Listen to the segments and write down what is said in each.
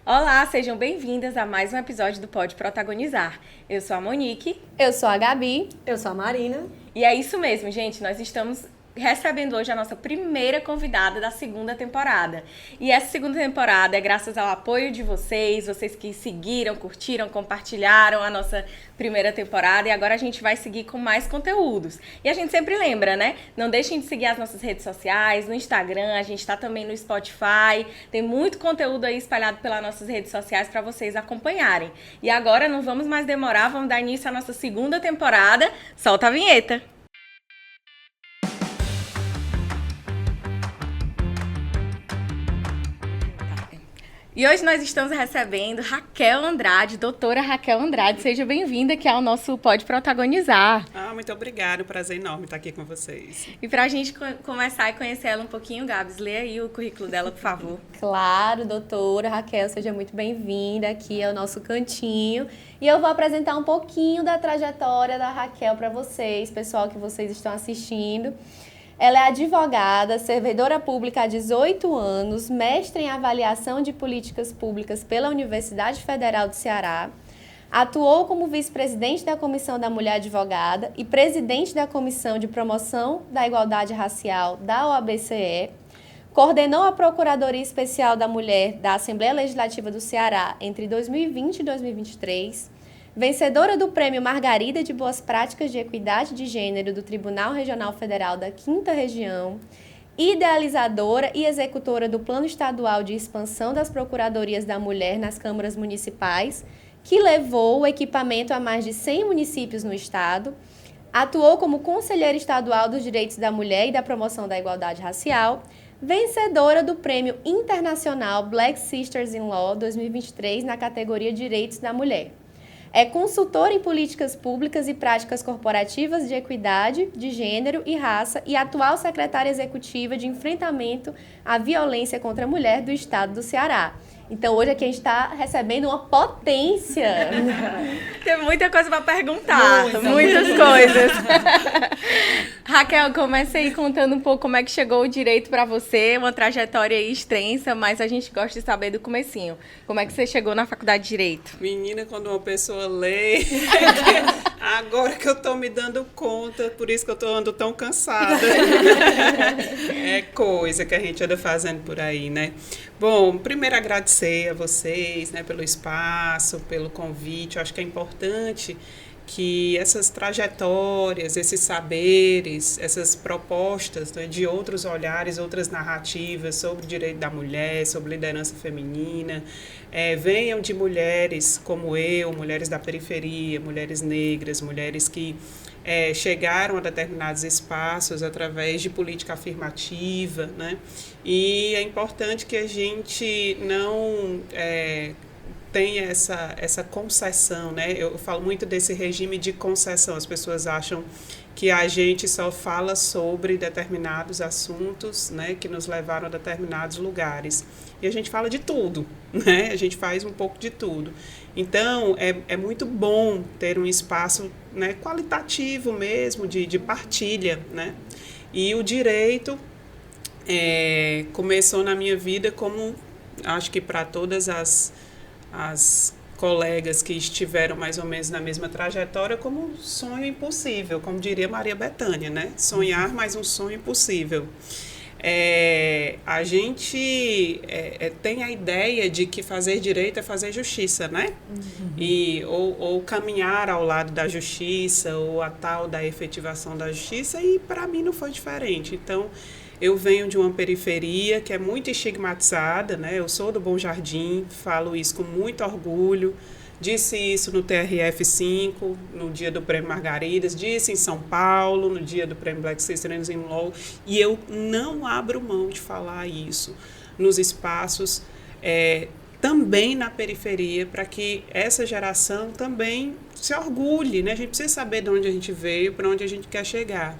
Olá, sejam bem-vindas a mais um episódio do Pode Protagonizar. Eu sou a Monique. Eu sou a Gabi. Eu sou a Marina. E é isso mesmo, gente. Nós estamos recebendo hoje a nossa primeira convidada da segunda temporada. E essa segunda temporada é graças ao apoio de vocês que seguiram, curtiram, compartilharam a nossa primeira temporada. E agora a gente vai seguir com mais conteúdos. E a gente sempre lembra, né? Não deixem de seguir as nossas redes sociais, no Instagram, a gente está também no Spotify. Tem muito conteúdo aí espalhado pelas nossas redes sociais para vocês acompanharem. E agora não vamos mais demorar, vamos dar início à nossa segunda temporada. Solta a vinheta! E hoje nós estamos recebendo Raquel Andrade, doutora Raquel Andrade. Seja bem-vinda aqui ao nosso Pode Protagonizar. Muito obrigada, prazer enorme estar aqui com vocês. E para a gente começar a conhecer ela um pouquinho, Gabs, lê aí o currículo dela, por favor. Claro, doutora Raquel, seja muito bem-vinda aqui ao nosso cantinho. E eu vou apresentar um pouquinho da trajetória da Raquel para vocês, pessoal que vocês estão assistindo. Ela é advogada, servidora pública há 18 anos, mestre em avaliação de políticas públicas pela Universidade Federal do Ceará. Atuou como vice-presidente da Comissão da Mulher Advogada e presidente da Comissão de Promoção da Igualdade Racial da OABCE. Coordenou a Procuradoria Especial da Mulher da Assembleia Legislativa do Ceará entre 2020 e 2023. Vencedora do Prêmio Margarida de Boas Práticas de Equidade de Gênero do Tribunal Regional Federal da 5ª Região, idealizadora e executora do Plano Estadual de Expansão das Procuradorias da Mulher nas câmaras municipais, que levou o equipamento a mais de 100 municípios no estado, atuou como conselheira estadual dos Direitos da Mulher e da Promoção da Igualdade Racial, vencedora do Prêmio Internacional Black Sisters in Law 2023 na categoria Direitos da Mulher. É consultora em políticas públicas e práticas corporativas de equidade, de gênero e raça e atual secretária executiva de enfrentamento à violência contra a mulher do estado do Ceará. Então, hoje aqui a gente está recebendo uma potência. Tem muita coisa para perguntar, muitas coisas. Raquel, comece aí contando um pouco como é que chegou o direito para você, uma trajetória aí extensa, mas a gente gosta de saber do comecinho. Como é que você chegou na faculdade de Direito? Menina, quando uma pessoa lê, agora que eu estou me dando conta, por isso que eu ando tão cansada. É coisa que a gente anda fazendo por aí, né? Bom, primeiro agradecer a vocês, né, pelo espaço, pelo convite. Eu acho que é importante que essas trajetórias, esses saberes, essas propostas, né, de outros olhares, outras narrativas sobre o direito da mulher, sobre liderança feminina, venham de mulheres como eu, mulheres da periferia, mulheres negras, mulheres que chegaram a determinados espaços através de política afirmativa, né? E é importante que a gente não tenha essa concessão, né? Eu falo muito desse regime de concessão. As pessoas acham que a gente só fala sobre determinados assuntos, né, que nos levaram a determinados lugares. E a gente fala de tudo, né? A gente faz um pouco de tudo. Então, é muito bom ter um espaço, né, qualitativo mesmo, de partilha, né? E o direito começou na minha vida como, acho que para todas as colegas que estiveram mais ou menos na mesma trajetória, como um sonho impossível, como diria Maria Bethânia, né? Sonhar, mas um sonho impossível. A gente tem a ideia de que fazer direito é fazer justiça, né? Ou caminhar ao lado da justiça, ou a tal da efetivação da justiça, e para mim não foi diferente. Então, eu venho de uma periferia que é muito estigmatizada, né? Eu sou do Bom Jardim, falo isso com muito orgulho. Disse isso no TRF5, no dia do Prêmio Margaridas, disse em São Paulo, no dia do Prêmio Black Sisters in Law, e eu não abro mão de falar isso nos espaços, também na periferia, para que essa geração também se orgulhe, né? A gente precisa saber de onde a gente veio, para onde a gente quer chegar.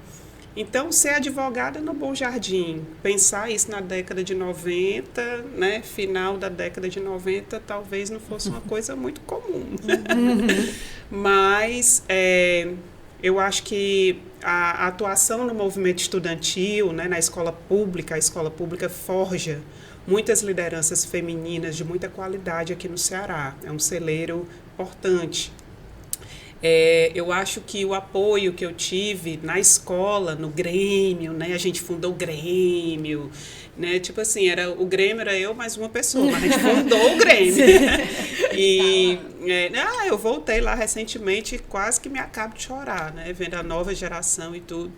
Então, ser advogada no Bom Jardim, pensar isso na década de 90, né, final da década de 90, talvez não fosse uma coisa muito comum. Mas eu acho que a atuação no movimento estudantil, né, na escola pública, a escola pública forja muitas lideranças femininas de muita qualidade aqui no Ceará. É um celeiro importante. Eu acho que o apoio que eu tive na escola, no Grêmio, né? A gente fundou o Grêmio, né? Tipo assim, o Grêmio era eu mais uma pessoa, mas a gente fundou o Grêmio. E eu voltei lá recentemente e quase que me acabo de chorar, né? Vendo a nova geração e tudo.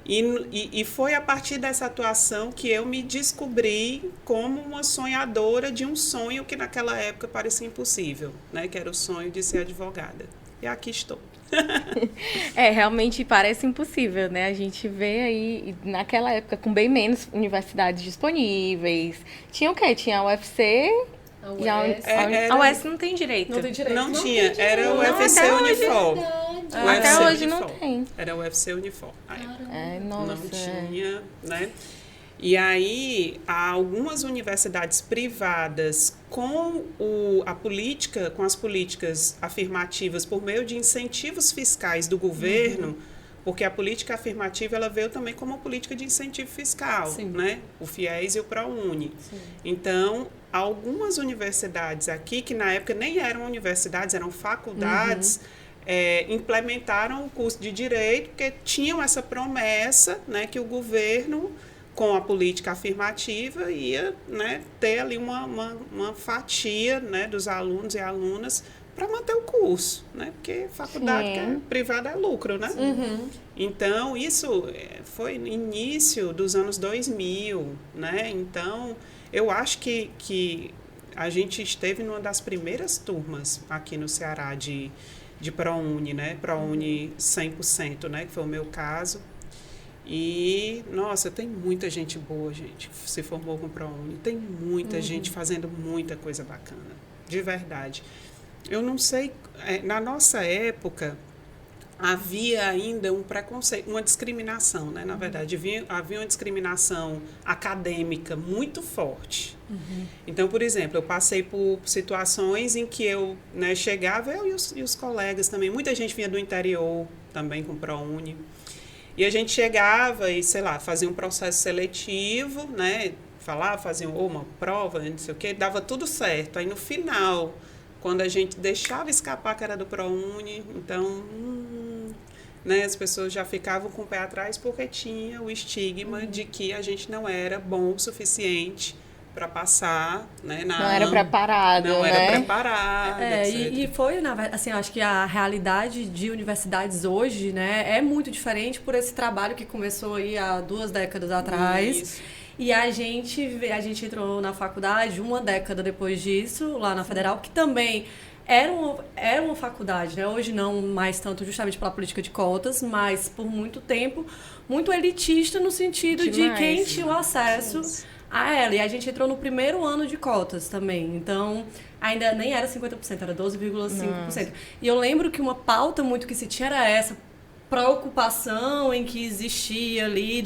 E foi a partir dessa atuação que eu me descobri como uma sonhadora de um sonho que naquela época parecia impossível, né? Que era o sonho de ser advogada. E aqui estou. Realmente parece impossível, né? A gente vê aí, naquela época, com bem menos universidades disponíveis. Tinha o quê? Tinha a UFC... A UES não tem direito. Não tem direito. Não tinha. Era o UFC Unifor. Até hoje não tem. Era o UFC Unifor. Nossa. Não tinha, né? E aí, há algumas universidades privadas com as políticas afirmativas por meio de incentivos fiscais do governo, porque a política afirmativa ela veio também como uma política de incentivo fiscal, né? O FIES e o ProUni. Sim. Então, algumas universidades aqui, que na época nem eram universidades, eram faculdades, implementaram o curso de Direito, porque tinham essa promessa, né, que o governo, com a política afirmativa, ia, né, ter ali uma fatia, né, dos alunos e alunas para manter o curso, né? Porque faculdade privada é lucro, né? Então, isso foi no início dos anos 2000, né? Então, eu acho que a gente esteve numa das primeiras turmas aqui no Ceará de ProUni, né? ProUni 100%, né? Que foi o meu caso. E, nossa, tem muita gente boa, gente, que se formou com ProUni. Tem muita gente fazendo muita coisa bacana, de verdade. Eu não sei, na nossa época, havia ainda um preconceito, uma discriminação, né? Na verdade, havia uma discriminação acadêmica muito forte. Então, por exemplo, eu passei por situações em que eu, né, chegava, eu e os colegas também, muita gente vinha do interior também com ProUni. E a gente chegava e, sei lá, fazia um processo seletivo, né? Fazia uma prova, não sei o quê, dava tudo certo. Aí, no final, quando a gente deixava escapar que era do ProUni, então, né, as pessoas já ficavam com o pé atrás porque tinha o estigma de que a gente não era bom o suficiente para passar, né? Não era preparado, Não né? era preparado, etc. E foi, assim, acho que a realidade de universidades hoje, né, é muito diferente por esse trabalho que começou aí há 2 décadas atrás. Isso. E a gente entrou na faculdade 1 década depois disso, lá na Federal, que também era uma faculdade, né? Hoje não mais tanto justamente pela política de cotas, mas por muito tempo, muito elitista no sentido de quem tinha o acesso a ela. E a gente entrou no primeiro ano de cotas também. Então, ainda nem era 50%, era 12,5%. E eu lembro que uma pauta muito que se tinha era essa preocupação em que existia ali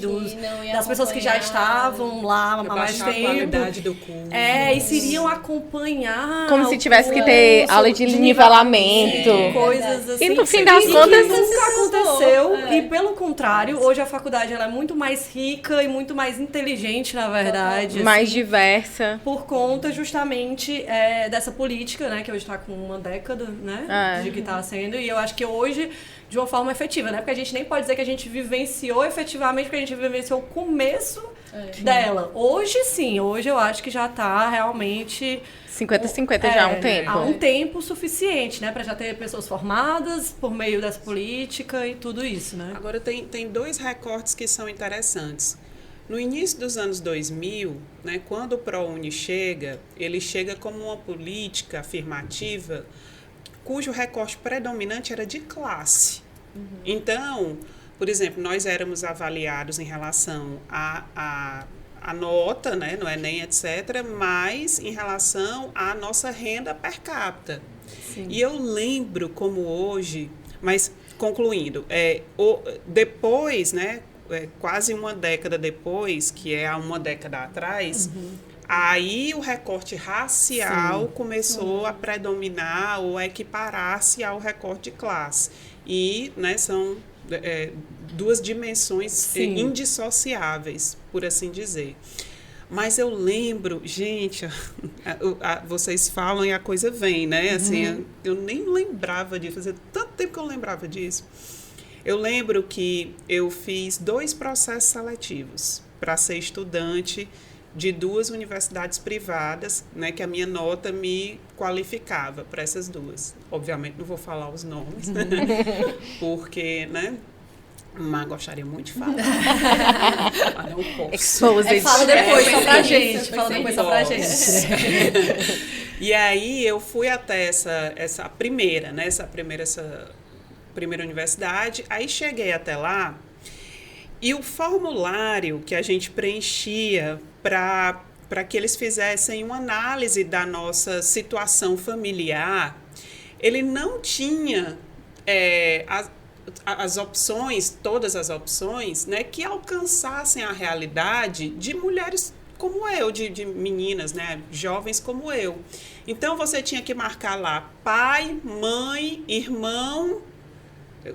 das pessoas que já estavam lá há mais tempo. A qualidade do curso. E se iriam acompanhar. Como se tivesse que ter aula de nivelamento. Coisas assim. E no fim das contas, nunca aconteceu. E pelo contrário, hoje a faculdade ela é muito mais rica e muito mais inteligente, na verdade. Mais assim, diversa. Por conta justamente dessa política, né? Que hoje está com 1 década, né? De que está sendo. E eu acho que hoje, de uma forma efetiva, né? Porque a gente nem pode dizer que a gente vivenciou efetivamente, porque a gente vivenciou o começo dela. Hoje, sim. Hoje eu acho que já está realmente... 50-50 já há um tempo. Há um tempo suficiente, né? Para já ter pessoas formadas por meio dessa política e tudo isso, né? Agora, tem 2 recortes que são interessantes. No início dos anos 2000, né, quando o ProUni chega, ele chega como uma política afirmativa cujo recorte predominante era de classe. Então, por exemplo, nós éramos avaliados em relação à nota, né, no Enem, etc., mas em relação à nossa renda per capita. Sim. E eu lembro como hoje, mas concluindo, depois, né, quase 1 década depois, que é há 1 década atrás, aí o recorte racial começou a predominar ou a equiparar-se ao recorte de classe. E, né, são 2 dimensões indissociáveis, por assim dizer. Mas eu lembro, gente, vocês falam e a coisa vem, né? Assim, eu nem lembrava disso, fazia tanto tempo que eu lembrava disso. Eu lembro que eu fiz 2 processos seletivos para ser estudante de 2 universidades privadas, né, que a minha nota me qualificava para essas 2. Obviamente não vou falar os nomes, porque, né, mas gostaria muito de falar. Mas não posso. Fala depois só pra gente. Fala depois só pra gente. E aí eu fui até essa primeira universidade, aí cheguei até lá. E o formulário que a gente preenchia para que eles fizessem uma análise da nossa situação familiar, ele não tinha as opções, todas as opções, né, que alcançassem a realidade de mulheres como eu, de meninas, né, jovens como eu. Então, você tinha que marcar lá pai, mãe, irmão.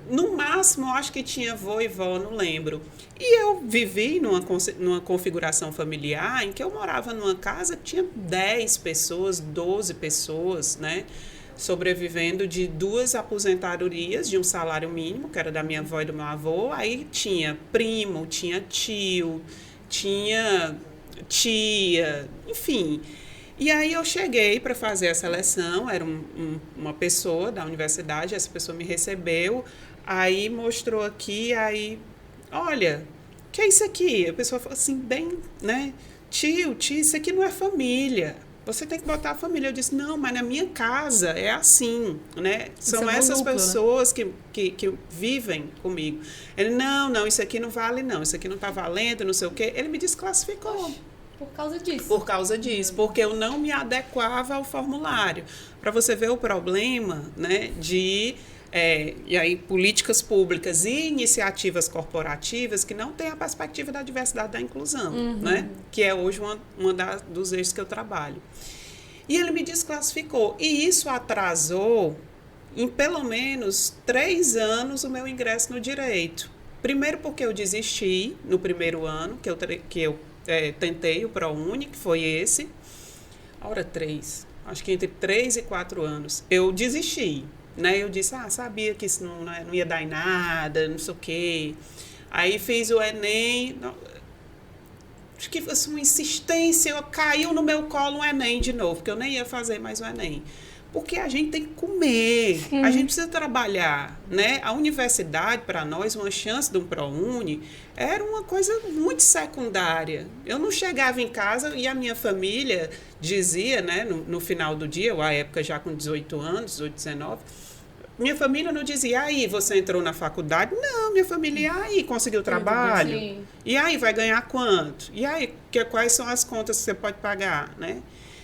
No máximo, eu acho que tinha avô e vó, não lembro. E eu vivi numa configuração familiar em que eu morava numa casa que tinha 10 pessoas, 12 pessoas, né? Sobrevivendo de 2 aposentadorias de um salário mínimo, que era da minha avó e do meu avô. Aí tinha primo, tinha tio, tinha tia, enfim. E aí eu cheguei para fazer a seleção, era uma pessoa da universidade, essa pessoa me recebeu, aí mostrou aqui, aí, olha, o que é isso aqui? A pessoa falou assim, bem, né, tio, isso aqui não é família, você tem que botar a família. Eu disse, não, mas na minha casa é assim, né, são essas núcleo, pessoas, né, que vivem comigo. Ele, não, isso aqui não vale não, isso aqui não está valendo, não sei o quê, ele me desclassificou. Por causa disso. Por causa disso, porque eu não me adequava ao formulário. Para você ver o problema, né, e aí, políticas públicas e iniciativas corporativas que não têm a perspectiva da diversidade da inclusão, né, que é hoje dos eixos que eu trabalho. E ele me desclassificou. E isso atrasou, em pelo menos 3 anos, o meu ingresso no direito. Primeiro porque eu desisti no primeiro ano, que eu tentei o ProUni, que foi esse. Hora 3. Acho que entre 3 e 4 anos. Eu desisti, né? Eu disse, sabia que isso não ia dar em nada, não sei o quê. Aí fiz o Enem. Acho que foi uma insistência, caiu no meu colo um Enem de novo, porque eu nem ia fazer mais o Enem. Porque a gente tem que comer, a gente precisa trabalhar, né? A universidade, para nós, uma chance de um ProUni, era uma coisa muito secundária. Eu não chegava em casa e a minha família dizia, né, no final do dia, eu à época já com 18 anos, 18, 19, minha família não dizia, aí, você entrou na faculdade? Não, minha família, e aí, conseguiu trabalho? Sim. E aí, vai ganhar quanto? E aí, quais são as contas que você pode pagar, né?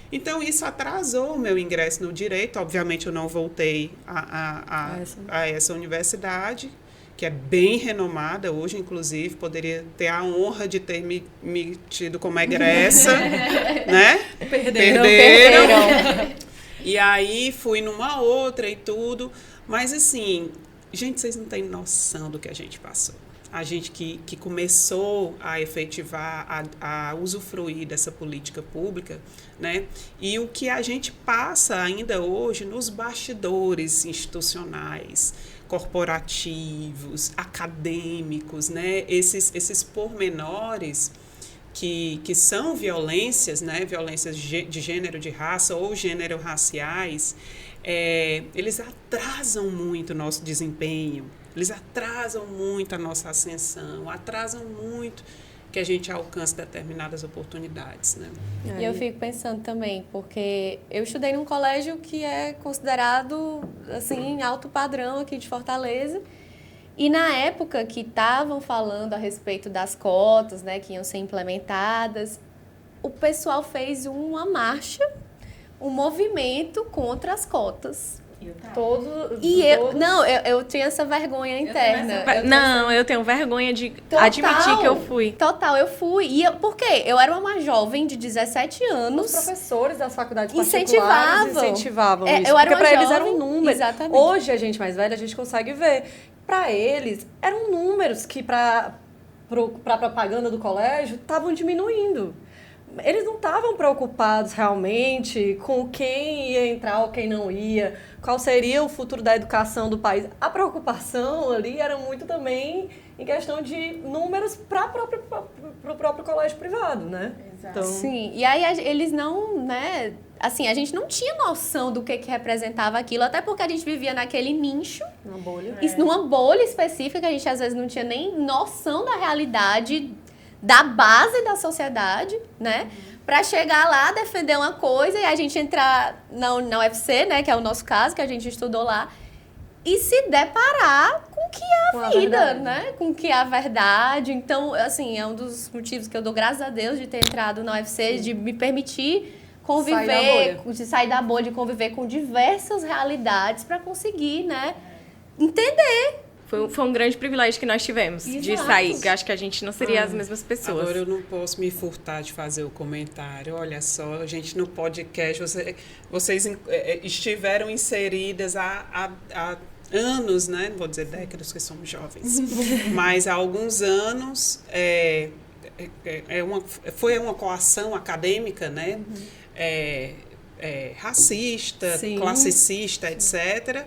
Então, isso atrasou o meu ingresso no direito. Obviamente, eu não voltei a essa universidade, que é bem renomada hoje, inclusive. Poderia ter a honra de ter me tido como egressa, né? Perderam. E aí, fui numa outra e tudo. Mas, assim, gente, vocês não têm noção do que a gente passou. A gente que começou a efetivar, a usufruir dessa política pública, né? E o que a gente passa ainda hoje nos bastidores institucionais, corporativos, acadêmicos, né? Esses pormenores que são violências, né? Violências de gênero, de raça ou gênero raciais, eles atrasam muito o nosso desempenho. Eles atrasam muito a nossa ascensão, atrasam muito que a gente alcance determinadas oportunidades, né? E eu fico pensando também, porque eu estudei num colégio que é considerado, assim, alto padrão aqui de Fortaleza, e na época que estavam falando a respeito das cotas, né, que iam ser implementadas, o pessoal fez uma marcha, um movimento contra as cotas. Eu tinha essa vergonha interna. Eu tenho vergonha de admitir que eu fui. Total, eu fui. Por quê? Eu era uma jovem de 17 anos. Os professores das faculdades incentivavam isso. Eu era porque para eles era um número. Exatamente. Hoje, a gente mais velha, a gente consegue ver. Para eles, eram números que para propaganda do colégio estavam diminuindo. eles não estavam preocupados realmente com quem ia entrar ou quem não ia, qual seria o futuro da educação do país. A preocupação ali era muito também em questão de números para o próprio colégio privado, né? Exato. Então, Sim, e aí eles não, né? Assim, a gente não tinha noção do que representava aquilo, até porque a gente vivia naquele nicho, uma bolha. isso numa bolha específica, que a gente às vezes não tinha nem noção da realidade da base da sociedade, né? Pra chegar lá, defender uma coisa e a gente entrar na UFC, né? Que é o nosso caso, que a gente estudou lá, e se deparar com o que é Com a a vida, verdade. né? Com o que é a verdade. Então, assim, é um dos motivos que eu dou graças a Deus de ter entrado na UFC, de me permitir conviver, de sair da bolha, de conviver com diversas realidades para conseguir, né? Entender. Foi um grande privilégio que nós tivemos de Exato. sair, que eu acho que a gente não seria as mesmas pessoas. Agora eu não posso me furtar de fazer o comentário. Olha só, a gente no podcast, vocês estiveram inseridas há anos, né? Não vou dizer décadas, porque somos jovens. Mas há alguns anos foi uma coação acadêmica, né? Racista, Sim. classicista, etc.,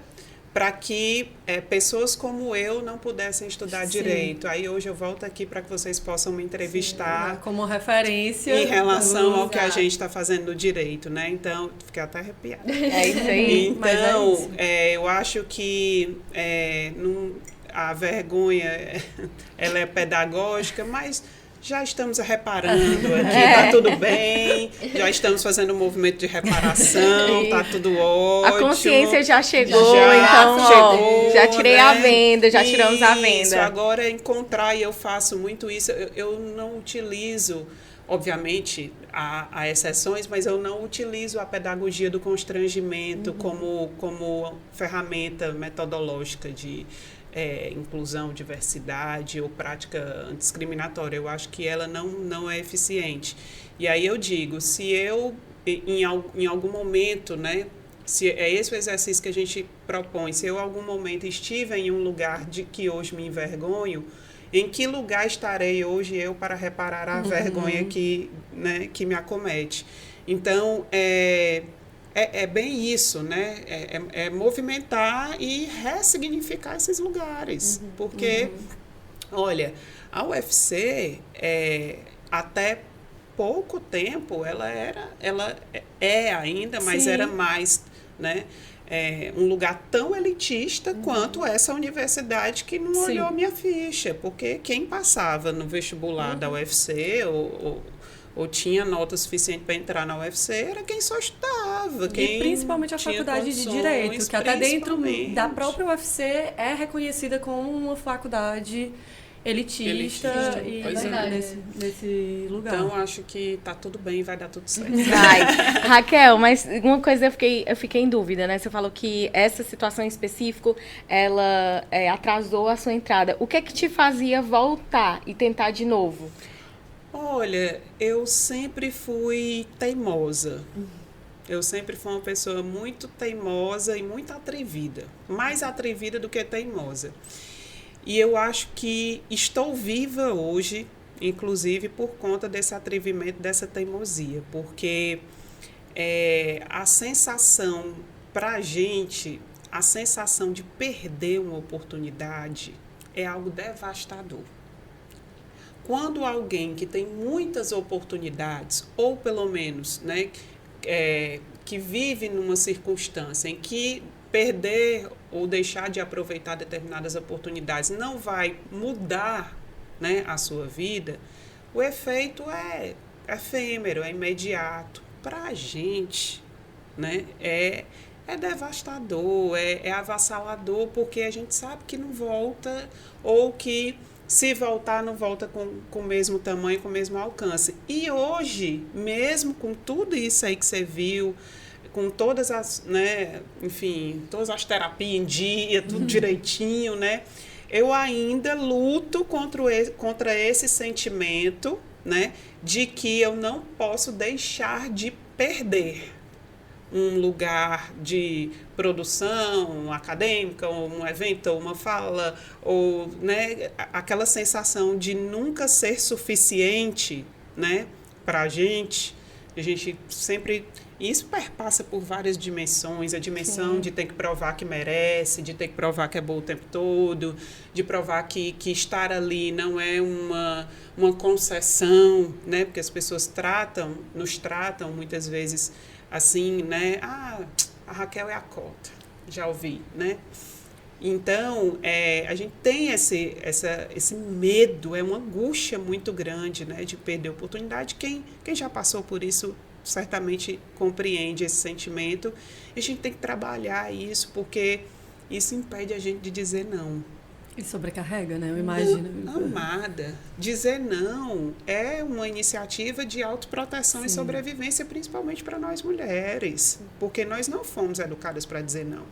para que pessoas como eu não pudessem estudar Sim. direito. Aí hoje eu volto aqui para que vocês possam me entrevistar Como referência. em relação ao que a Exato. gente está fazendo no direito, né? Então, fiquei até arrepiada. É isso aí. Mas é Então, isso. eu acho que a vergonha ela é pedagógica, mas já estamos reparando aqui, tá tudo bem, já estamos fazendo um movimento de reparação, tá tudo ótimo. A consciência já chegou, Já então chegou, já tirei a né? venda, já tiramos a Isso, venda. agora encontrar, e eu faço muito isso, eu não utilizo, obviamente, há exceções, mas eu não utilizo a pedagogia do constrangimento como ferramenta metodológica de inclusão, diversidade ou prática antidiscriminatória. Eu acho que ela não é eficiente. E aí eu digo, se eu, em algum momento, né, se é esse o exercício que a gente propõe, se eu, em algum momento, estive em um lugar de que hoje me envergonho, em que lugar estarei hoje eu para reparar a vergonha que me acomete? Então, é bem isso, né? É movimentar e ressignificar esses lugares. Porque, olha, a UFC, até pouco tempo, ela é ainda, mas Sim. era mais, né? Um lugar tão elitista quanto essa universidade que não Sim. olhou minha ficha. Porque quem passava no vestibular da UFC ou tinha nota suficiente para entrar na UFC era quem só estudava. E principalmente a tinha faculdade de condições, Direito, que até dentro principalmente. da própria UFC é reconhecida como uma faculdade elitista e Pois é. nesse lugar. Então, acho que tá tudo bem, vai dar tudo certo. Vai. Raquel, mas uma coisa eu fiquei em dúvida, né? Você falou que essa situação em específico, ela atrasou a sua entrada. O que é que te fazia voltar e tentar de novo? Olha, eu sempre fui teimosa. Eu sempre fui uma pessoa muito teimosa e muito atrevida. Mais atrevida do que teimosa. E eu acho que estou viva hoje, inclusive por conta desse atrevimento, dessa teimosia. Porque a sensação pra gente, a sensação de perder uma oportunidade é algo devastador. Quando alguém que tem muitas oportunidades, ou pelo menos, né, que vive numa circunstância em que perder ou deixar de aproveitar determinadas oportunidades não vai mudar, né, a sua vida, o efeito é efêmero, é imediato. Para a gente, né, é devastador, é avassalador, porque a gente sabe que não volta, ou que se voltar, não volta com o mesmo tamanho, com o mesmo alcance. E hoje, mesmo com tudo isso aí que você viu, com todas as, né, enfim, todas as terapias em dia, tudo direitinho, né, eu ainda luto contra esse sentimento, né, de que eu não posso deixar de perder um lugar de produção acadêmica, ou um evento, ou uma fala, ou, né, aquela sensação de nunca ser suficiente, né, para a gente sempre... Isso perpassa por várias dimensões. A dimensão de ter que provar que merece, de ter que provar que é bom o tempo todo, de provar que estar ali não é uma concessão, né? Porque as pessoas nos tratam muitas vezes assim, né? Ah, a Raquel é a cota. Já ouvi, né? Então, a gente tem esse medo, é uma angústia muito grande, né? De perder a oportunidade. Quem já passou por isso certamente compreende esse sentimento. E a gente tem que trabalhar isso, porque isso impede a gente de dizer não. E sobrecarrega, né? Eu imagino. Amada, dizer não é uma iniciativa de autoproteção e sobrevivência, principalmente para nós mulheres, porque nós não fomos educadas para dizer não.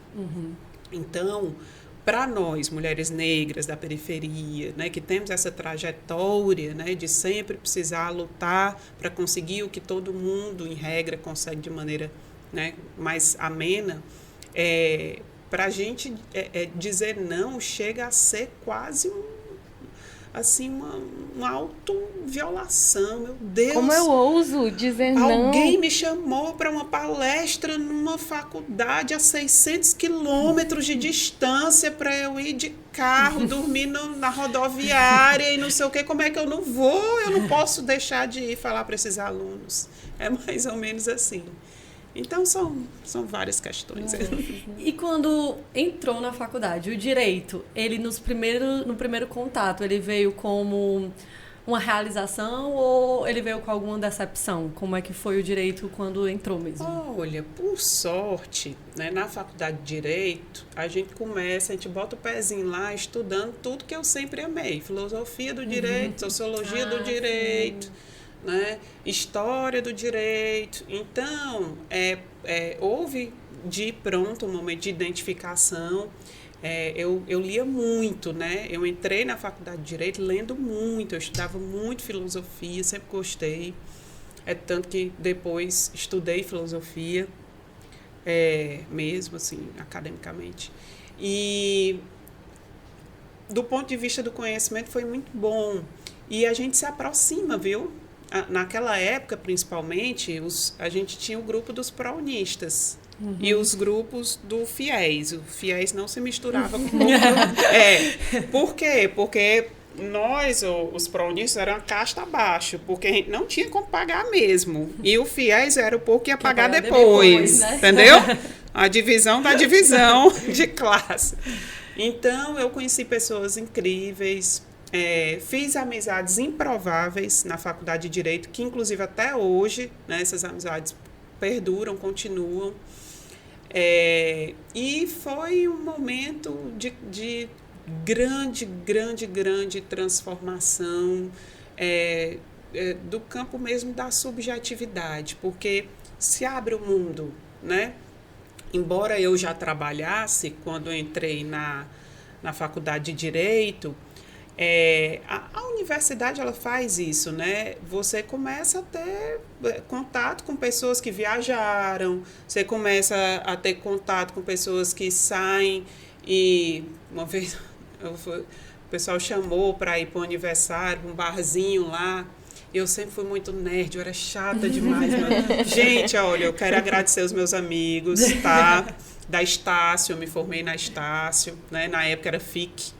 Então, para nós, mulheres negras da periferia, né, que temos essa trajetória, né, de sempre precisar lutar para conseguir o que todo mundo, em regra, consegue de maneira, né, mais amena, para a gente dizer não chega a ser quase uma autoviolação. Meu Deus! Como eu ouso dizer não? Alguém me chamou para uma palestra numa faculdade a 600 quilômetros de distância para eu ir de carro, dormir na rodoviária e não sei o quê. Como é que eu não vou? Eu não posso deixar de ir falar para esses alunos. É mais ou menos assim. Então, são várias questões. E quando entrou na faculdade, o direito, ele no primeiro contato, ele veio como uma realização ou ele veio com alguma decepção? Como é que foi o direito quando entrou mesmo? Olha, por sorte, né, na faculdade de Direito, a gente bota o pezinho lá estudando tudo que eu sempre amei. Filosofia do direito, sociologia do direito... Né? História do direito. Então, houve de pronto um momento de identificação. Eu lia muito, né? Eu entrei na faculdade de Direito lendo muito, eu estudava muito filosofia, sempre gostei. Tanto que depois estudei filosofia, mesmo assim, academicamente. E do ponto de vista do conhecimento foi muito bom. E a gente se aproxima, viu? Naquela época, principalmente, a gente tinha o grupo dos pró-unistas e os grupos do FIES. O FIES não se misturava com o grupo. Por quê? Porque nós, os pró-unistas, era uma casta abaixo, porque a gente não tinha como pagar mesmo. E o FIES era o pouco que ia pagar depois, né? Entendeu? A divisão da divisão de classe. Então, eu conheci pessoas incríveis. Fiz amizades improváveis na faculdade de Direito, que inclusive até hoje, né, essas amizades perduram, continuam. E foi um momento de grande transformação do campo mesmo da subjetividade, porque se abre o mundo, né? Embora eu já trabalhasse, quando eu entrei na faculdade de Direito, a universidade ela faz isso, né? Você começa a ter contato com pessoas que viajaram, você começa a ter contato com pessoas que saem e uma vez o pessoal chamou para ir para um aniversário, um barzinho lá. Eu sempre fui muito nerd, eu era chata demais. Mas... Gente, olha, eu quero agradecer os meus amigos, tá? Da Estácio, eu me formei na Estácio, né? Na época era FIC.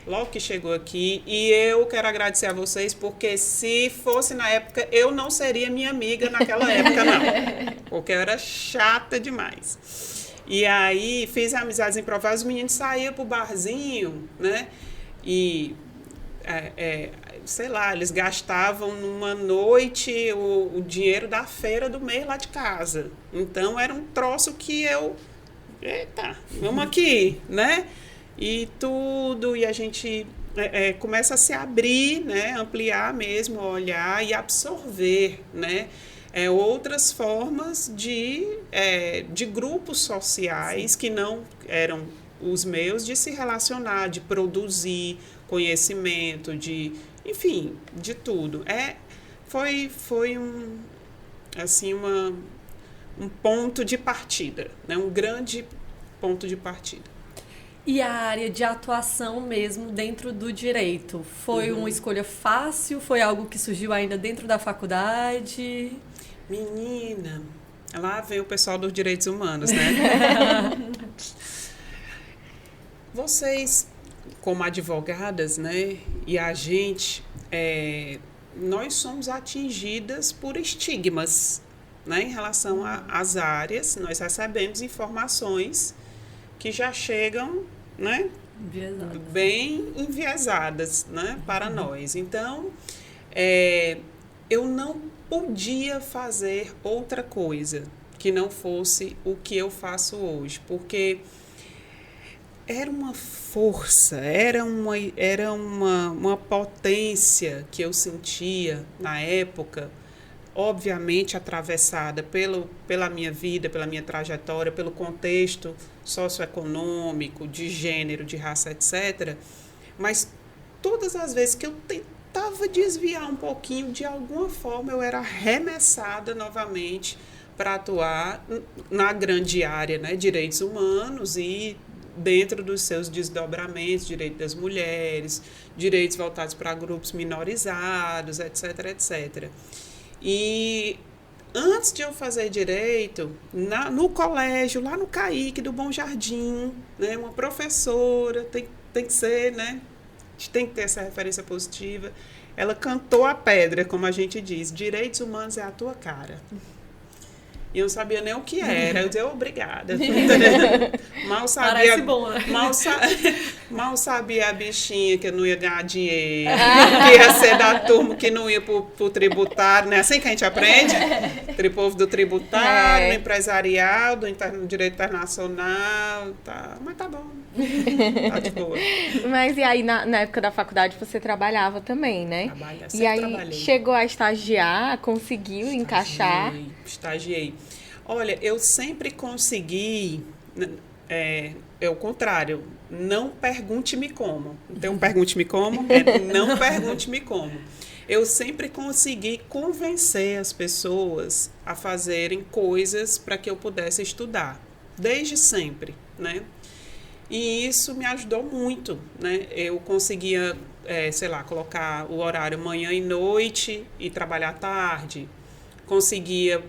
Logo que chegou aqui, e eu quero agradecer a vocês, porque se fosse na época, eu não seria minha amiga naquela época, não. Porque eu era chata demais. E aí, fiz amizades improváveis, os meninos saíam pro barzinho, né? E, sei lá, eles gastavam numa noite o dinheiro da feira do mês lá de casa. Então, era um troço que eu... Eita, vamos aqui, né? E tudo, e a gente começa a se abrir, né, ampliar mesmo, olhar e absorver, né, outras formas de grupos sociais que não eram os meus, de se relacionar, de produzir conhecimento, enfim, de tudo. Foi um ponto de partida, né, um grande ponto de partida. E a área de atuação mesmo dentro do direito? Foi uma escolha fácil? Foi algo que surgiu ainda dentro da faculdade? Menina, lá vem o pessoal dos direitos humanos, né? Vocês, como advogadas, né, e a gente, nós somos atingidas por estigmas, né, em relação às áreas. Nós recebemos informações que já chegam, né, bem enviesadas, né, para nós. Então, eu não podia fazer outra coisa que não fosse o que eu faço hoje, porque era uma força, era uma potência que eu sentia na época, obviamente atravessada pela minha vida, pela minha trajetória, pelo contexto socioeconômico, de gênero, de raça, etc. Mas todas as vezes que eu tentava desviar um pouquinho, de alguma forma eu era arremessada novamente para atuar na grande área, né, direitos humanos e dentro dos seus desdobramentos, direito das mulheres, direitos voltados para grupos minorizados, etc, etc. E antes de eu fazer direito, no colégio, lá no CAIC do Bom Jardim, né, uma professora, tem que ser, né, a gente tem que ter essa referência positiva, ela cantou a pedra, como a gente diz, direitos humanos é a tua cara. E eu não sabia nem o que era. Eu dizia, obrigada. Mal sabia. Parece bom, né? Mal sabia a bichinha que eu não ia ganhar dinheiro, que ia ser da turma que não ia pro tributário, né? Assim que a gente aprende. Povo do tributário, do empresarial, do direito internacional. Tá. Mas tá bom. Tá de boa. Mas e aí, na época da faculdade, você trabalhava também, né? E aí, trabalhei. chegou a estagiar, conseguiu encaixar? Estagiei. Olha, eu sempre consegui... É o contrário. Não pergunte-me como. Então, pergunte-me como? Não pergunte-me como. Eu sempre consegui convencer as pessoas a fazerem coisas para que eu pudesse estudar. Desde sempre, né? E isso me ajudou muito, né? Eu conseguia, colocar o horário manhã e noite e trabalhar tarde. Conseguia,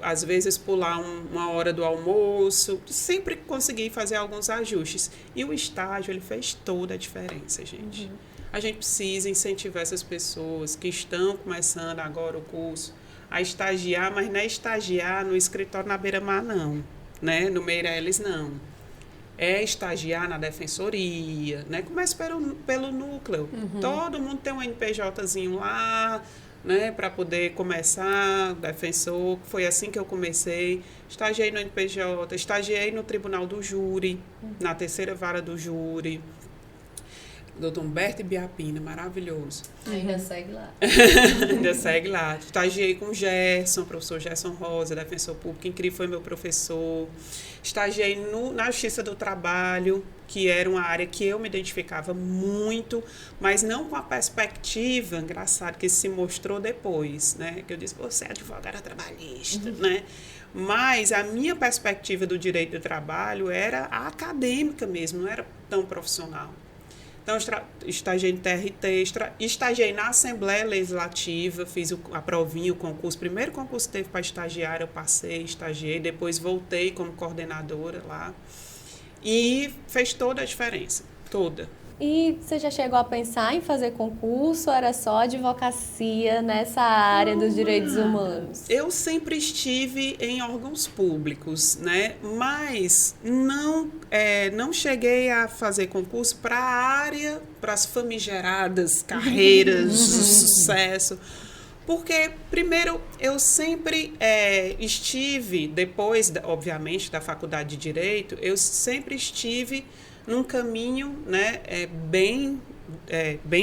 às vezes, pular uma hora do almoço. Sempre consegui fazer alguns ajustes. E o estágio, ele fez toda a diferença, gente. A gente precisa incentivar essas pessoas que estão começando agora o curso a estagiar, mas não é estagiar no escritório na Beira-Mar, não. Né? No Meireles, não. É estagiar na defensoria, né? Começa pelo núcleo. Todo mundo tem um NPJzinho lá, né? Para poder começar, defensor. Foi assim que eu comecei. Estagiei no NPJ, estagiei no Tribunal do Júri, na terceira vara do júri. Doutor Humberto Biapina, maravilhoso. Ainda segue lá. Ainda segue lá. Estagiei com o Gerson, professor Gerson Rosa, defensor público, incrível, foi meu professor. Estagiei na Justiça do Trabalho, que era uma área que eu me identificava muito, mas não com a perspectiva, engraçado, que se mostrou depois, né? Que eu disse, você é advogada trabalhista, né? Mas a minha perspectiva do direito do trabalho era a acadêmica mesmo, não era tão profissional. Então, estagiei no TRT, estagiei na Assembleia Legislativa, fiz a provinha, o concurso. Primeiro concurso que teve para estagiária, eu passei, estagiei, depois voltei como coordenadora lá. E fez toda a diferença, toda. E você já chegou a pensar em fazer concurso ou era só advocacia nessa área dos direitos humanos? Eu sempre estive em órgãos públicos, né? Mas não cheguei a fazer concurso para a área, para as famigeradas carreiras de sucesso. Porque, primeiro, eu sempre estive, depois, obviamente, da faculdade de Direito, eu sempre estive num caminho, né, bem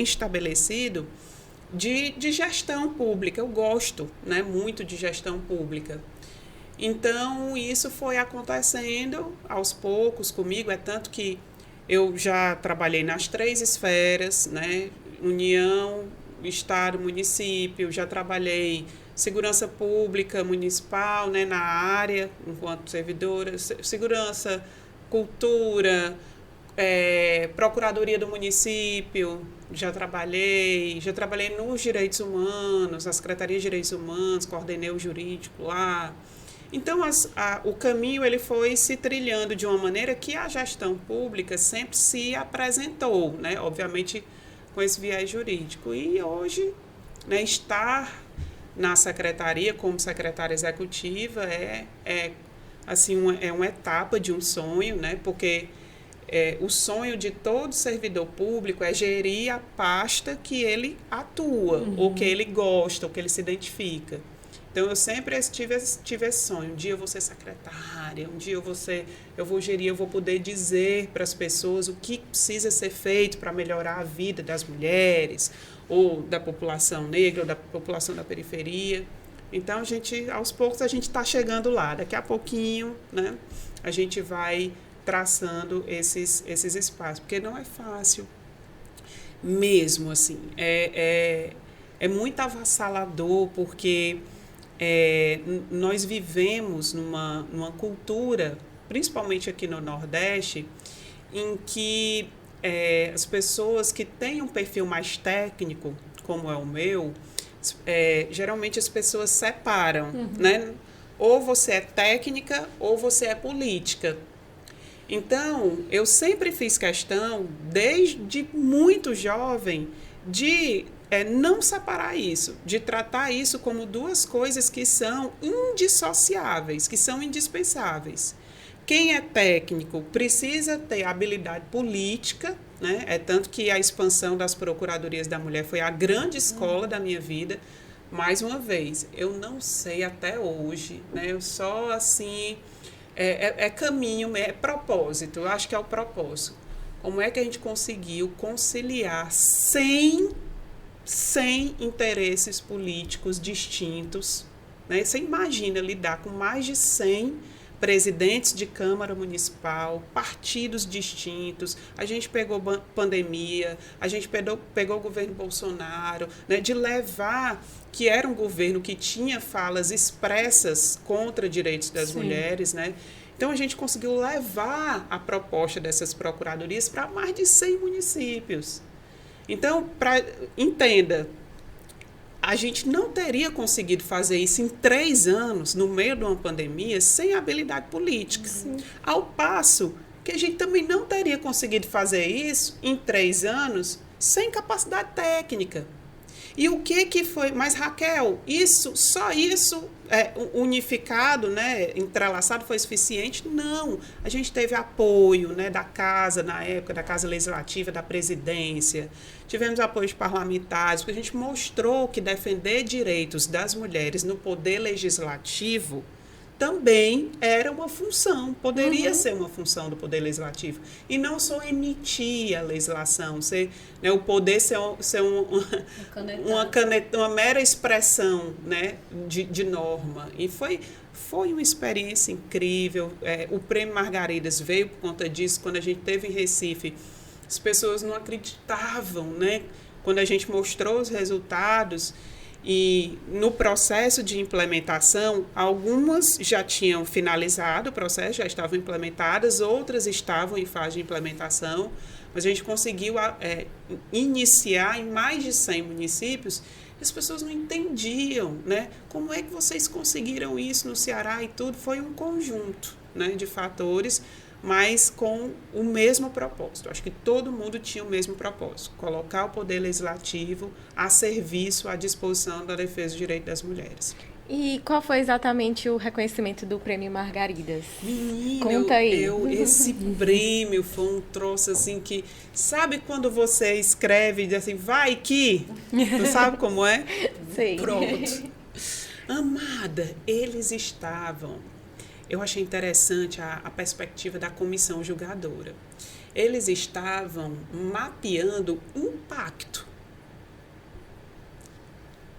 estabelecido de gestão pública. Eu gosto, né, muito de gestão pública. Então, isso foi acontecendo aos poucos comigo, tanto que eu já trabalhei nas 3 esferas, né, União, Estado, município, já trabalhei segurança pública municipal, né, na área, enquanto servidora, segurança, cultura, Procuradoria do município, já trabalhei nos direitos humanos, na Secretaria de Direitos Humanos, coordenei o jurídico lá. Então, o caminho ele foi se trilhando de uma maneira que a gestão pública sempre se apresentou, né? Obviamente com esse viés jurídico. E hoje, né, estar na secretaria como secretária executiva assim, uma etapa de um sonho, né? Porque o sonho de todo servidor público é gerir a pasta que ele atua, ou que ele gosta, ou que ele se identifica. Então, eu sempre tive esse sonho. Um dia eu vou ser secretária, um dia eu vou gerir, eu vou poder dizer para as pessoas o que precisa ser feito para melhorar a vida das mulheres, ou da população negra, ou da população da periferia. Então, aos poucos, a gente está chegando lá. Daqui a pouquinho, né, a gente vai traçando esses espaços, porque não é fácil mesmo, assim. É muito avassalador, porque nós vivemos numa cultura, principalmente aqui no Nordeste, em que as pessoas que têm um perfil mais técnico, como é o meu, geralmente as pessoas separam, né? Ou você é técnica ou você é política. Então, eu sempre fiz questão, desde muito jovem, de não separar isso, de tratar isso como duas coisas que são indissociáveis, que são indispensáveis. Quem é técnico precisa ter habilidade política, né? É tanto que a expansão das procuradorias da mulher foi a grande escola da minha vida. Mais uma vez, eu não sei até hoje, né? Eu só, assim, caminho, é propósito, eu acho que é o propósito. Como é que a gente conseguiu conciliar sem interesses políticos distintos, né? Você imagina lidar com mais de 100 presidentes de Câmara Municipal, partidos distintos, a gente pegou pandemia, a gente pegou o governo Bolsonaro, né? De levar, que era um governo que tinha falas expressas contra direitos das mulheres, né? Então, a gente conseguiu levar a proposta dessas procuradorias para mais de 100 municípios. Então, entenda, a gente não teria conseguido fazer isso em 3 anos, no meio de uma pandemia, sem habilidade política. Ao passo que a gente também não teria conseguido fazer isso em 3 anos sem capacidade técnica. E o que foi? Mas, Raquel, só isso unificado, né, entrelaçado, foi suficiente? Não. A gente teve apoio, né, da Casa, na época, da Casa Legislativa, da Presidência. Tivemos apoio de parlamentares, porque a gente mostrou que defender direitos das mulheres no poder legislativo também era uma função, poderia ser uma função do Poder Legislativo. E não só emitir a legislação, o poder ser uma mera expressão, né, de norma. E foi uma experiência incrível. O Prêmio Margaridas veio por conta disso. Quando a gente teve em Recife, as pessoas não acreditavam, né? Quando a gente mostrou os resultados. E no processo de implementação, algumas já tinham finalizado o processo, já estavam implementadas, outras estavam em fase de implementação, mas a gente conseguiu iniciar em mais de 100 municípios. As pessoas não entendiam, né? Como é que vocês conseguiram isso no Ceará e tudo? Foi um conjunto, né, de fatores, mas com o mesmo propósito. Acho que todo mundo tinha o mesmo propósito: colocar o poder legislativo a serviço, à disposição da defesa dos direitos das mulheres. E qual foi exatamente o reconhecimento do Prêmio Margaridas? Menina, conta aí. Esse prêmio foi um troço assim que... Sabe quando você escreve e diz assim, vai que... Tu sabe como é? Sim. Pronto. Amada, eles estavam... Eu achei interessante a perspectiva da comissão julgadora. Eles estavam mapeando impacto.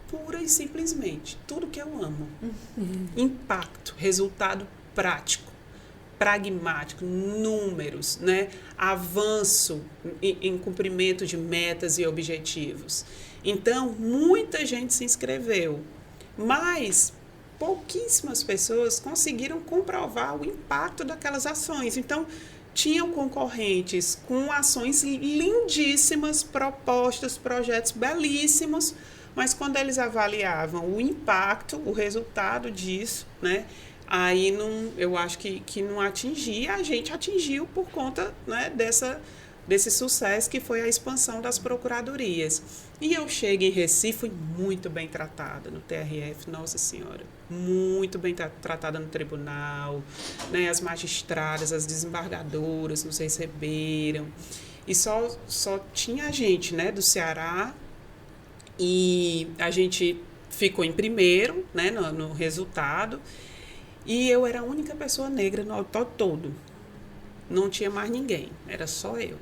Pura e simplesmente. Tudo que eu amo. Impacto, resultado prático, pragmático, números, né? Avanço em cumprimento de metas e objetivos. Então, muita gente se inscreveu. Mas... pouquíssimas pessoas conseguiram comprovar o impacto daquelas ações. Então, tinham concorrentes com ações lindíssimas, propostas, projetos belíssimos, mas quando eles avaliavam o impacto, o resultado disso, né, aí eu acho que não atingia, a gente atingiu por conta, né, desse sucesso que foi a expansão das procuradorias. E eu chego em Recife, fui muito bem tratada no TRF, nossa senhora, muito bem tratada no tribunal, né, as magistradas, as desembargadoras nos receberam, e só tinha gente, né, do Ceará, e a gente ficou em primeiro, né, no resultado, e eu era a única pessoa negra no auditório todo, não tinha mais ninguém, era só eu.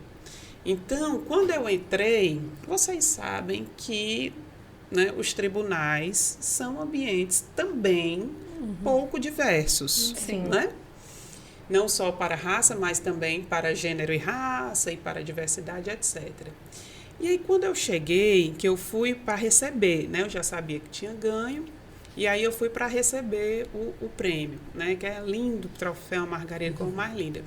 Então, quando eu entrei, vocês sabem que, né, os tribunais são ambientes também pouco diversos, né? Não só para raça, mas também para gênero e raça, e para diversidade, etc. E aí, quando eu cheguei, que eu fui para receber, né, eu já sabia que tinha ganho, e aí eu fui para receber o prêmio, né, que é lindo, o troféu Margarida como mais linda.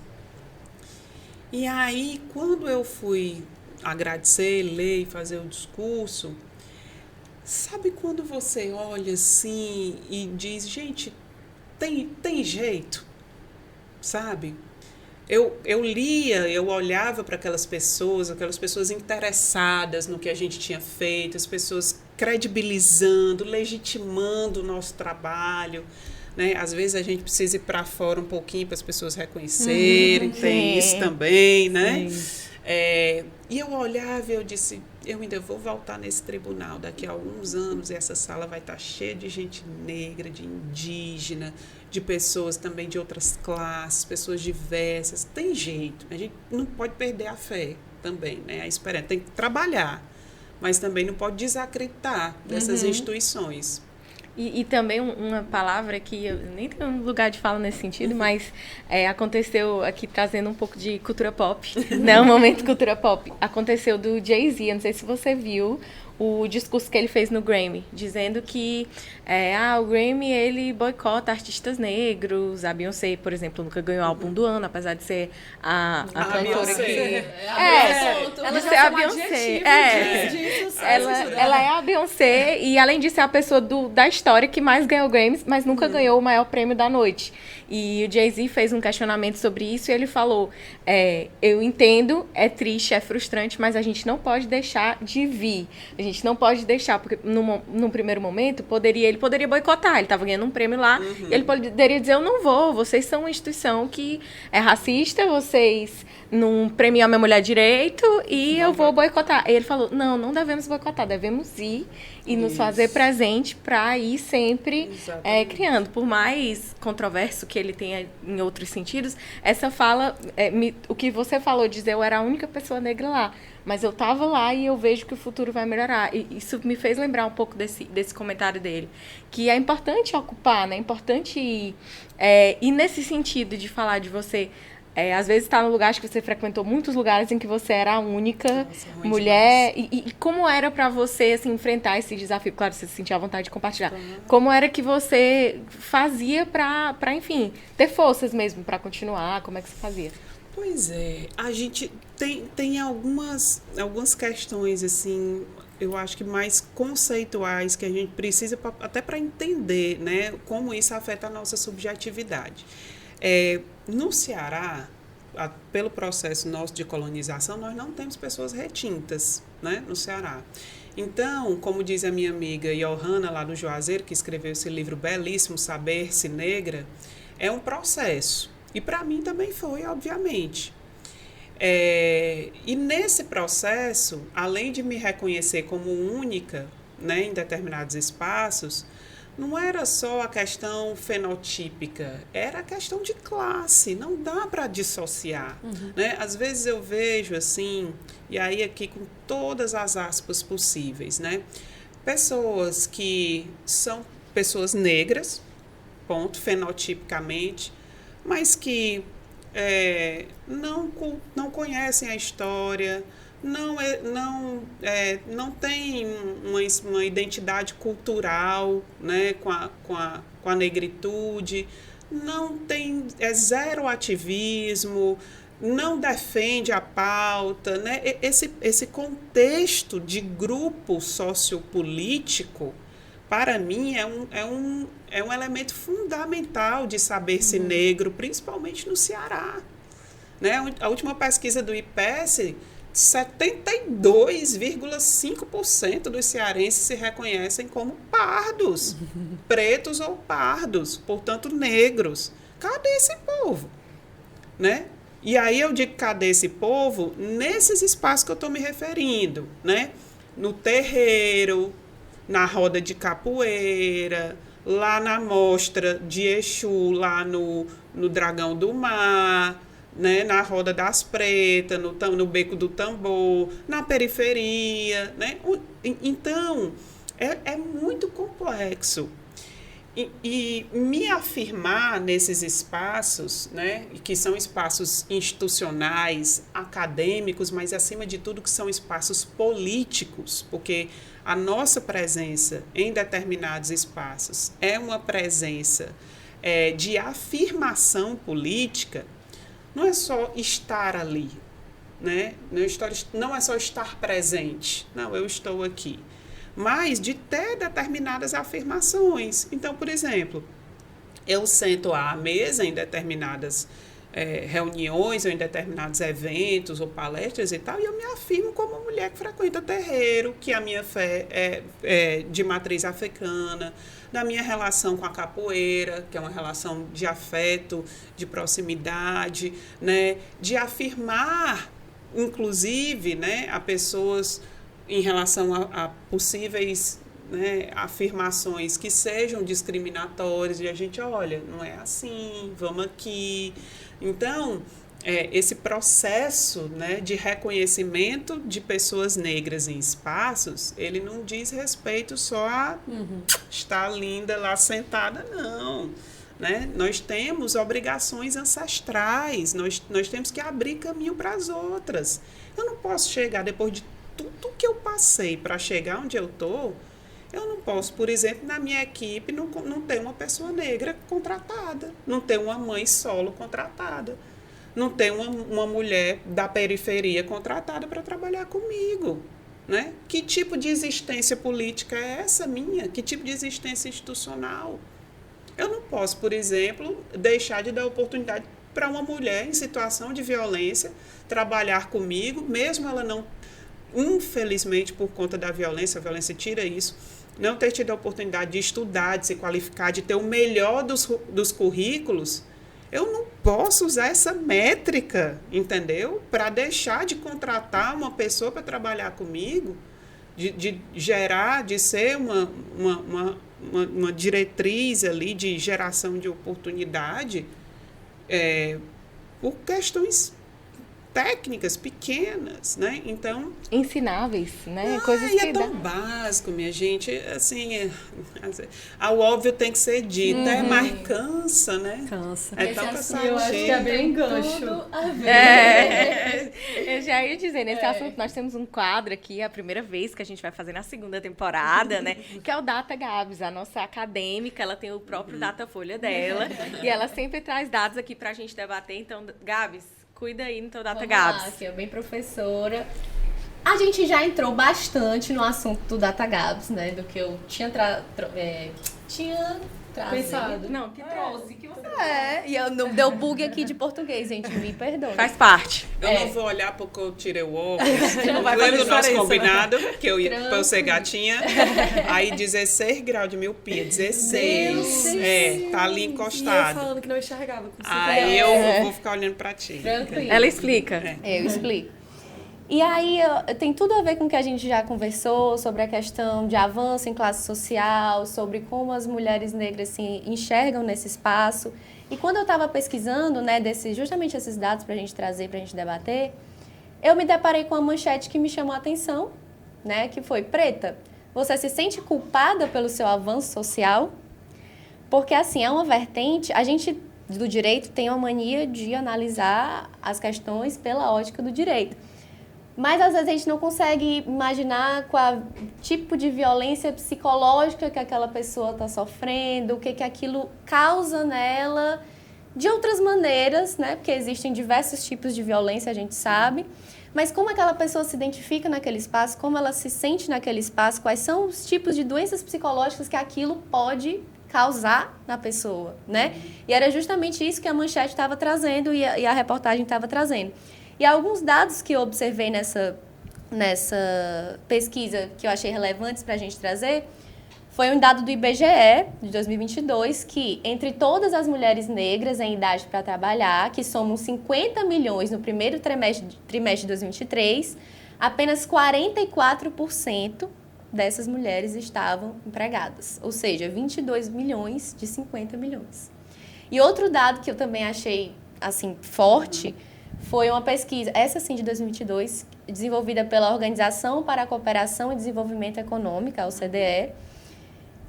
E aí, quando eu fui agradecer, ler e fazer o discurso, sabe quando você olha assim e diz, gente, tem jeito, sabe? Eu lia, eu olhava para aquelas pessoas interessadas no que a gente tinha feito, as pessoas credibilizando, legitimando o nosso trabalho, né? Às vezes a gente precisa ir para fora um pouquinho para as pessoas reconhecerem, tem isso também, né? E eu olhava e eu disse, eu ainda vou voltar nesse tribunal daqui a alguns anos e essa sala vai estar cheia de gente negra, de indígena, de pessoas também de outras classes, pessoas diversas. Tem jeito, a gente não pode perder a fé também, né? A esperança, tem que trabalhar, mas também não pode desacreditar dessas instituições. E também uma palavra que eu nem tenho um lugar de fala nesse sentido, mas aconteceu aqui trazendo um pouco de cultura pop, né? Um momento cultura pop. Aconteceu do Jay-Z, eu não sei se você viu o discurso que ele fez no Grammy, dizendo que o Grammy, ele boicota artistas negros. A Beyoncé, por exemplo, nunca ganhou álbum do ano, apesar de ser a cantora que... Ela de ser a Beyoncé. Ela é a Beyoncé e, além de ser a pessoa da história que mais ganhou Grammys, mas nunca ganhou o maior prêmio da noite. E o Jay-Z fez um questionamento sobre isso e ele falou, eu entendo, é triste, é frustrante, mas a gente não pode deixar de vir. A gente não pode deixar, porque num primeiro momento, ele poderia boicotar, ele estava ganhando um prêmio lá, e ele poderia dizer, eu não vou, vocês são uma instituição que é racista, vocês não premiam a minha mulher direito, e eu vou boicotar. E ele falou, não devemos boicotar, devemos ir e nos fazer presente para ir sempre criando. Por mais controverso que ele tenha em outros sentidos, essa fala, o que você falou, dizer eu era a única pessoa negra lá, mas eu estava lá e eu vejo que o futuro vai melhorar. E isso me fez lembrar um pouco desse comentário dele, que é importante ocupar, né? É importante ir. E nesse sentido de falar de você... às vezes está no lugar, acho que você frequentou muitos lugares em que você era a única mulher. E como era para você assim, enfrentar esse desafio? Claro, você se sentia à vontade de compartilhar. Como era que você fazia para, enfim, ter forças mesmo para continuar? Como é que você fazia? Pois é, a gente tem algumas questões, assim, eu acho que mais conceituais que a gente precisa até para entender, né, como isso afeta a nossa subjetividade. No Ceará, pelo processo nosso de colonização, nós não temos pessoas retintas, né, no Ceará. Então, como diz a minha amiga Johanna, lá do Juazeiro, que escreveu esse livro belíssimo, Saber-se Negra, é um processo. E para mim também foi, obviamente. E nesse processo, além de me reconhecer como única, né, em determinados espaços, não era só a questão fenotípica, era a questão de classe, não dá para dissociar. Né? Às vezes eu vejo assim, e aí aqui com todas as aspas possíveis, né? Pessoas que são pessoas negras, ponto, fenotipicamente, mas que não conhecem a história, não tem uma identidade cultural, né, com a negritude, não tem, zero ativismo, não defende a pauta, né? Esse contexto de grupo sociopolítico, para mim, é um elemento fundamental de saber-se negro, principalmente no Ceará. Né? A última pesquisa do IPES, 72,5% dos cearenses se reconhecem como pardos, pretos ou pardos, portanto negros. Cadê esse povo? Né? E aí eu digo, cadê esse povo? Nesses espaços que eu estou me referindo, né? No terreiro, na roda de capoeira, lá na mostra de Exu, lá no Dragão do Mar, né, na Roda das Pretas, no Beco do Tambor, na periferia. Né? Então, é muito complexo. E me afirmar nesses espaços, né, que são espaços institucionais, acadêmicos, mas, acima de tudo, que são espaços políticos, porque a nossa presença em determinados espaços é uma presença de afirmação política. Não é só estar ali, né? Não é só estar presente. Não, eu estou aqui. Mas de ter determinadas afirmações. Então, por exemplo, eu sento à mesa em determinadas reuniões ou em determinados eventos ou palestras e tal, e eu me afirmo como uma mulher que frequenta terreiro, que a minha fé é de matriz africana, da minha relação com a capoeira, que é uma relação de afeto, de proximidade, né, de afirmar, inclusive, né, a pessoas em relação a possíveis, né, afirmações que sejam discriminatórias, e a gente, olha, não é assim, vamos aqui. Então, esse processo, né, de reconhecimento de pessoas negras em espaços, ele não diz respeito só a estar linda lá sentada, não. Né? Nós temos obrigações ancestrais, nós temos que abrir caminho para as outras. Eu não posso chegar, depois de tudo que eu passei para chegar onde eu estou, eu não posso, por exemplo, na minha equipe, não ter uma pessoa negra contratada, não ter uma mãe solo contratada, não ter uma mulher da periferia contratada para trabalhar comigo. Né? Que tipo de existência política é essa minha? Que tipo de existência institucional? Eu não posso, por exemplo, deixar de dar oportunidade para uma mulher em situação de violência trabalhar comigo, mesmo ela não, infelizmente, por conta da violência, a violência tira isso, não ter tido a oportunidade de estudar, de se qualificar, de ter o melhor dos currículos. Eu não posso usar essa métrica, entendeu? Para deixar de contratar uma pessoa para trabalhar comigo, de gerar, de ser uma diretriz ali de geração de oportunidade, por questões técnicas pequenas, né? Então, ensináveis, né? Coisas que é tão básico, minha gente, assim, o óbvio tem que ser dito, mas cansa, né? Cansa. É tão cansativo. Eu acho que é bem gancho. Tudo a ver. Eu já ia dizer, nesse assunto, nós temos um quadro aqui, a primeira vez que a gente vai fazer na segunda temporada, né? Que é o Data Gabs, a nossa acadêmica, ela tem o próprio Datafolha dela, e ela sempre traz dados aqui pra gente debater. Então, Gabs, cuida aí no teu Data Gabs. Aqui, bem professora. A gente já entrou bastante no assunto do Data Gabs, né? Do que eu tinha Pensado. Não, que trouxe, que você... E eu não deu bug aqui de português, gente, me perdoe. Faz parte. Eu não vou olhar porque eu tirei o óculos. Não vai Lembra do fazer nosso diferença, combinado? Que eu ia pra eu ser gatinha. Aí 16 graus de miopia. 16. Tá ali E eu encostado. falando que não enxergava. Aí eu vou ficar olhando pra ti. Tranquilo. Ela explica. Eu explico. E aí, tem tudo a ver com o que a gente já conversou sobre a questão de avanço em classe social, sobre como as mulheres negras se enxergam nesse espaço. E quando eu estava pesquisando, né, justamente esses dados para a gente trazer, para a gente debater, eu me deparei com uma manchete que me chamou a atenção, né, que foi: preta, você se sente culpada pelo seu avanço social? Porque, assim, é uma vertente, a gente do direito tem uma mania de analisar as questões pela ótica do direito. Mas às vezes a gente não consegue imaginar qual tipo de violência psicológica que aquela pessoa está sofrendo, o que aquilo causa nela de outras maneiras, né? Porque existem diversos tipos de violência, a gente sabe. Mas como aquela pessoa se identifica naquele espaço, como ela se sente naquele espaço, quais são os tipos de doenças psicológicas que aquilo pode causar na pessoa, né? E era justamente isso que a manchete estava trazendo e a reportagem estava trazendo. E alguns dados que eu observei nessa pesquisa que eu achei relevantes para a gente trazer foi um dado do IBGE de 2022 que, entre todas as mulheres negras em idade para trabalhar, que somam 50 milhões no primeiro trimestre de 2023, apenas 44% dessas mulheres estavam empregadas. Ou seja, 22 milhões de 50 milhões. E outro dado que eu também achei assim forte foi uma pesquisa, essa sim de 2022, desenvolvida pela Organização para a Cooperação e Desenvolvimento Econômico, a OCDE,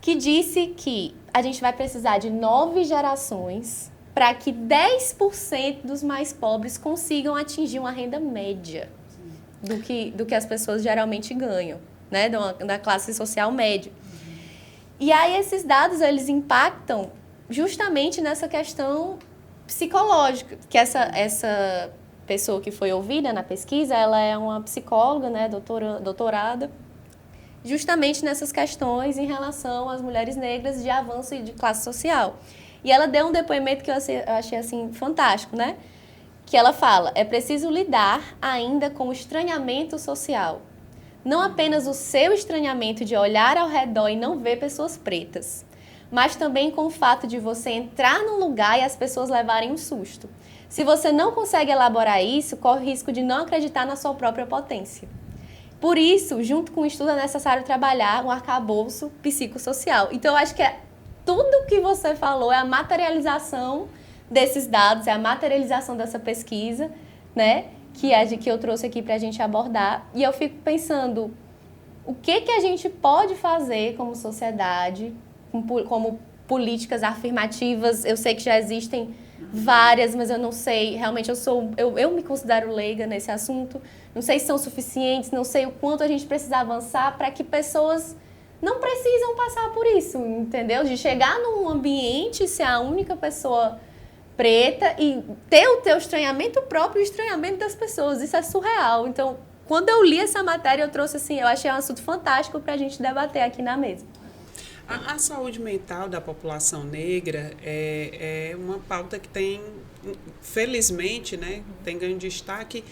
que disse que a gente vai precisar de 9 gerações para que 10% dos mais pobres consigam atingir uma renda média do que as pessoas geralmente ganham, né, da classe social média. E aí esses dados, eles impactam justamente nessa questão psicológica, que essa pessoa que foi ouvida na pesquisa, ela é uma psicóloga, né, doutorada, justamente nessas questões em relação às mulheres negras de avanço e de classe social. E ela deu um depoimento que eu achei assim, fantástico, né? Que ela fala, é preciso lidar ainda com o estranhamento social. Não apenas o seu estranhamento de olhar ao redor e não ver pessoas pretas, mas também com o fato de você entrar num lugar e as pessoas levarem um susto. Se você não consegue elaborar isso, corre o risco de não acreditar na sua própria potência. Por isso, junto com o estudo, é necessário trabalhar um arcabouço psicossocial. Então, eu acho que tudo que você falou é a materialização desses dados, é a materialização dessa pesquisa, né, que eu trouxe aqui para a gente abordar. E eu fico pensando, o que a gente pode fazer como sociedade, como políticas afirmativas? Eu sei que já existem várias, mas eu não sei, realmente eu me considero leiga nesse assunto, não sei se são suficientes, não sei o quanto a gente precisa avançar para que pessoas não precisam passar por isso, entendeu? De chegar num ambiente, ser a única pessoa preta e ter o teu estranhamento próprio e o estranhamento das pessoas, isso é surreal. Então, quando eu li essa matéria, eu trouxe assim, eu achei um assunto fantástico para a gente debater aqui na mesa. A saúde mental da população negra é uma pauta que tem, felizmente, né, tem ganho destaque,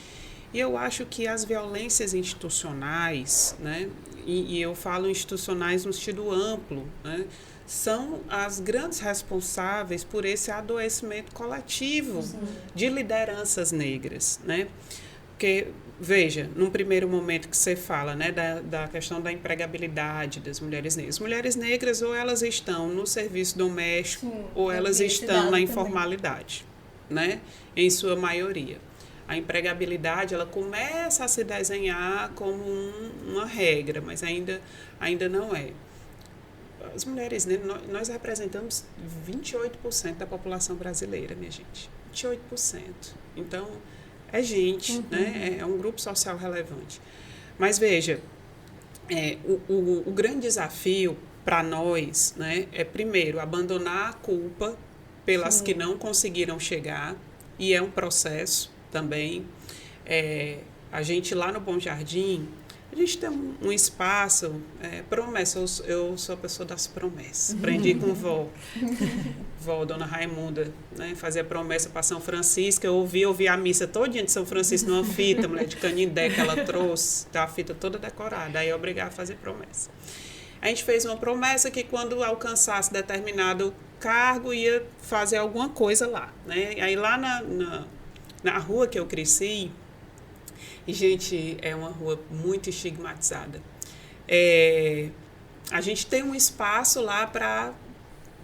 e eu acho que as violências institucionais, né, e eu falo institucionais no sentido amplo, né, são as grandes responsáveis por esse adoecimento coletivo de lideranças negras, né? Porque, veja, num primeiro momento que você fala, né, da questão da empregabilidade das mulheres negras. Mulheres negras, ou elas estão no serviço doméstico, ou elas estão na informalidade, né, em sua maioria. A empregabilidade, ela começa a se desenhar como uma regra, mas ainda não é. As mulheres negras, nós representamos 28% da população brasileira, minha gente. 28%. Então, é gente, né? É um grupo social relevante. Mas veja, o grande desafio para nós, né, é primeiro abandonar a culpa pelas que não conseguiram chegar, e é um processo também. A gente lá no Bom Jardim, a gente tem um espaço, promessa, eu sou a pessoa das promessas, aprendi com vó, dona Raimunda, né, fazia promessa para São Francisco, eu ouvi a missa todinha de São Francisco numa fita, mulher de Canindé que ela trouxe, tá, a fita toda decorada, aí eu obrigava a fazer promessa. A gente fez uma promessa que quando alcançasse determinado cargo ia fazer alguma coisa lá, né, aí lá na rua que eu cresci, e, gente, é uma rua muito estigmatizada. A gente tem um espaço lá para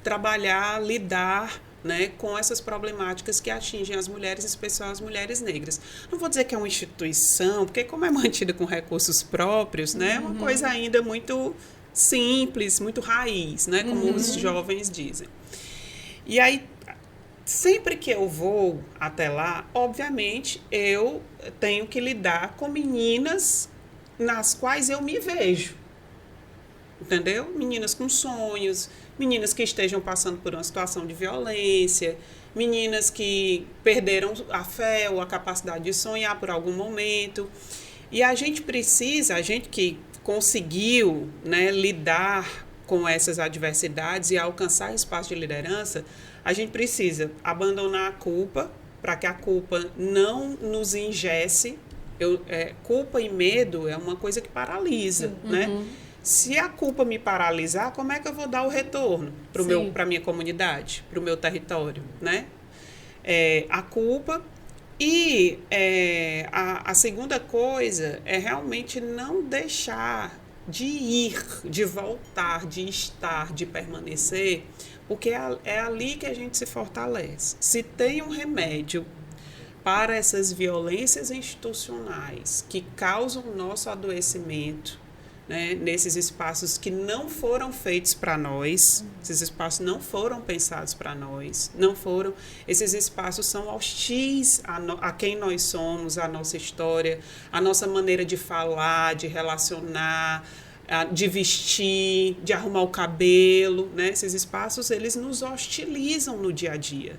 trabalhar, lidar, né, com essas problemáticas que atingem as mulheres, em especial as mulheres negras. Não vou dizer que é uma instituição, porque como é mantida com recursos próprios, né, é uma coisa ainda muito simples, muito raiz, né, como os jovens dizem. E aí, sempre que eu vou até lá, obviamente, eu tenho que lidar com meninas nas quais eu me vejo. Entendeu? Meninas com sonhos, meninas que estejam passando por uma situação de violência, meninas que perderam a fé ou a capacidade de sonhar por algum momento. E a gente que conseguiu, né, lidar com essas adversidades e alcançar espaço de liderança, a gente precisa abandonar a culpa, para que a culpa não nos ingesse. Culpa e medo é uma coisa que paralisa, né? Se a culpa me paralisar, como é que eu vou dar o retorno para a minha comunidade, para o meu território, né? A culpa. E a segunda coisa é realmente não deixar de ir, de voltar, de estar, de permanecer, porque é ali que a gente se fortalece. Se tem um remédio para essas violências institucionais que causam o nosso adoecimento, né, nesses espaços que não foram feitos para nós, esses espaços não foram pensados para nós, esses espaços são hostis a quem nós somos, a nossa história, a nossa maneira de falar, de relacionar, de vestir, de arrumar o cabelo, né? Esses espaços, eles nos hostilizam no dia a dia.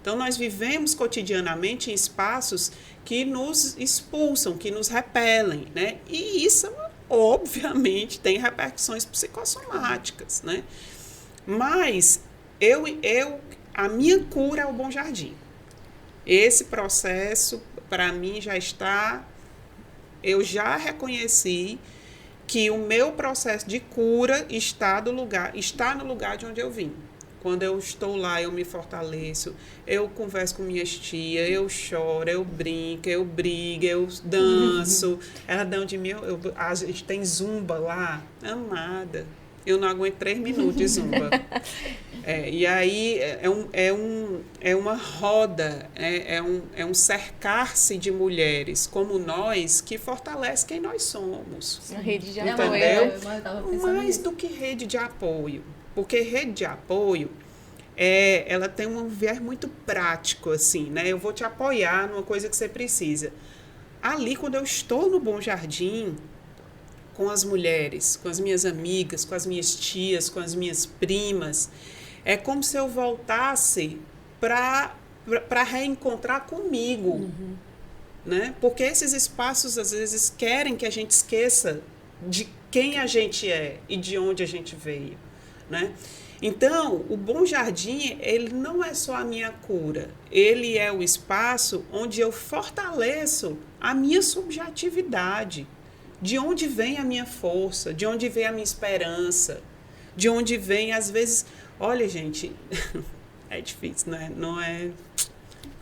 Então, nós vivemos cotidianamente em espaços que nos expulsam, que nos repelem, né? E isso, obviamente, tem repercussões psicossomáticas, né? Mas a minha cura é o Bom Jardim. Esse processo, para mim, eu já reconheci que o meu processo de cura está no lugar de onde eu vim. Quando eu estou lá, eu me fortaleço, eu converso com minhas tias, eu choro, eu brinco, eu brigo, eu danço. Elas dão de mim, a gente tem zumba lá, amada. Eu não aguento 3 minutos de zumba. E aí é uma roda, é um cercar-se de mulheres como nós que fortalece quem nós somos. Uma rede de apoio. Entendeu? Mais do que rede de apoio. Porque rede de apoio, ela tem um viés muito prático, assim, né? Eu vou te apoiar numa coisa que você precisa. Ali, quando eu estou no Bom Jardim, com as mulheres, com as minhas amigas, com as minhas tias, com as minhas primas, é como se eu voltasse para reencontrar comigo, né? Porque esses espaços, às vezes, querem que a gente esqueça de quem a gente é e de onde a gente veio, né? Então, o Bom Jardim, ele não é só a minha cura, ele é o espaço onde eu fortaleço a minha subjetividade, de onde vem a minha força, de onde vem a minha esperança, de onde vem, às vezes... Olha, gente, é difícil, né? Não é...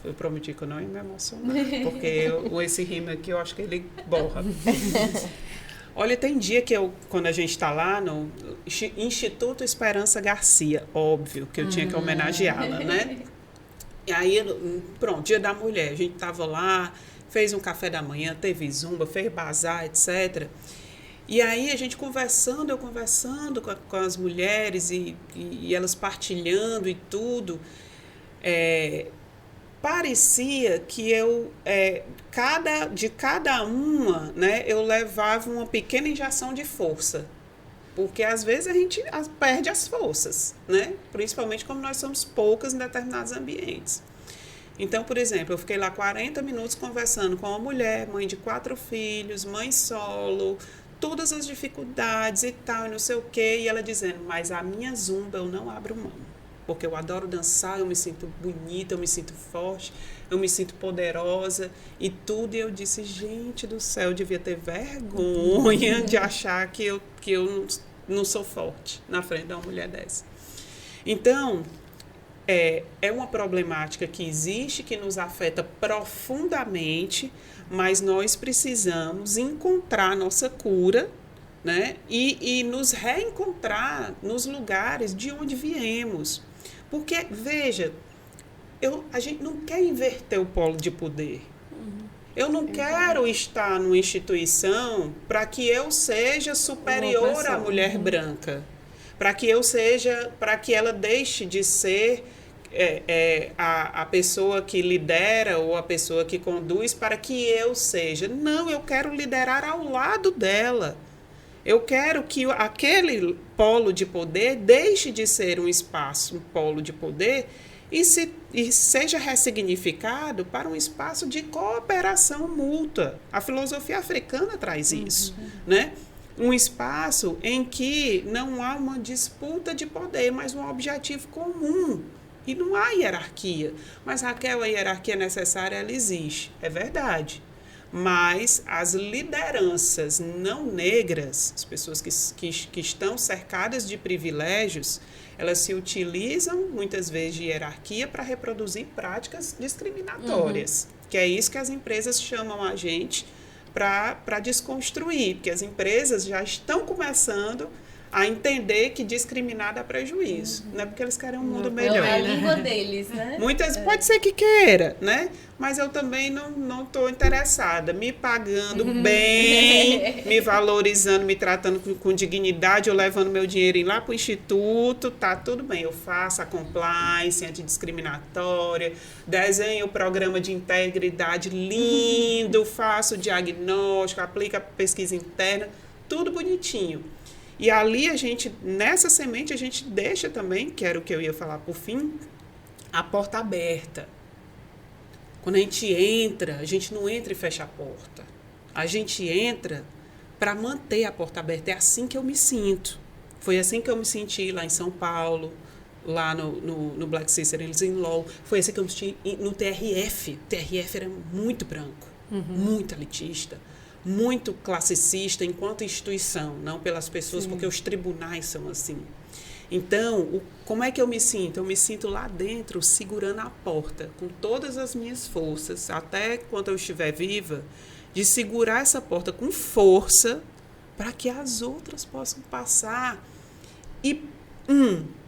Eu prometi que eu não ia me emocionar, porque esse rima aqui, eu acho que ele borra. Olha, tem dia que quando a gente está lá no Instituto Esperança Garcia, óbvio que eu tinha que homenageá-la, né? E aí, pronto, Dia da Mulher, a gente estava lá, fez um café da manhã, teve zumba, fez bazar, etc. E aí a gente eu conversando com as mulheres e elas partilhando e tudo, parecia que de cada uma, né, eu levava uma pequena injeção de força. Porque às vezes a gente perde as forças, né? Principalmente como nós somos poucas em determinados ambientes. Então, por exemplo, eu fiquei lá 40 minutos conversando com uma mulher, mãe de 4 filhos, mãe solo, todas as dificuldades e tal, e não sei o quê, e ela dizendo, mas a minha zumba eu não abro mão, porque eu adoro dançar, eu me sinto bonita, eu me sinto forte, eu me sinto poderosa e tudo, e eu disse, gente do céu, eu devia ter vergonha de achar que eu não sou forte na frente de uma mulher dessa. Então, é uma problemática que existe, que nos afeta profundamente, mas nós precisamos encontrar nossa cura, né? E nos reencontrar nos lugares de onde viemos. Porque, veja, a gente não quer inverter o polo de poder. Eu não quero estar numa instituição para que eu seja superior à mulher branca, para que ela deixe de ser a pessoa que lidera ou a pessoa que conduz para que eu seja. Não, eu quero liderar ao lado dela. Eu quero que aquele polo de poder deixe de ser um espaço, um polo de poder, e seja ressignificado para um espaço de cooperação mútua. A filosofia africana traz isso, né? Um espaço em que não há uma disputa de poder, mas um objetivo comum. E não há hierarquia. Mas, Raquel, a hierarquia necessária, ela existe. É verdade. Mas as lideranças não negras, as pessoas que estão cercadas de privilégios, elas se utilizam, muitas vezes, de hierarquia para reproduzir práticas discriminatórias. Que é isso que as empresas chamam a gente para desconstruir, porque as empresas já estão começando a entender que discriminar dá prejuízo, não é porque eles querem um mundo melhor. É a língua deles, né? Pode ser que queira, né? Mas eu também não estou interessada. Me pagando bem, me valorizando, me tratando com dignidade, eu levando meu dinheiro lá para o instituto, tá tudo bem. Eu faço a compliance antidiscriminatória, desenho o programa de integridade lindo, faço o diagnóstico, aplico a pesquisa interna, tudo bonitinho. E ali nessa semente, a gente deixa também, que era o que eu ia falar por fim, a porta aberta. Quando a gente entra, a gente não entra e fecha a porta. A gente entra para manter a porta aberta. É assim que eu me sinto. Foi assim que eu me senti lá em São Paulo, lá no Black Sisters in Law. Foi assim que eu me senti no TRF. O TRF era muito branco, muito elitista, muito classicista enquanto instituição, não pelas pessoas, porque os tribunais são assim. Então, como é que eu me sinto? Eu me sinto lá dentro, segurando a porta, com todas as minhas forças, até quando eu estiver viva, de segurar essa porta com força para que as outras possam passar. E,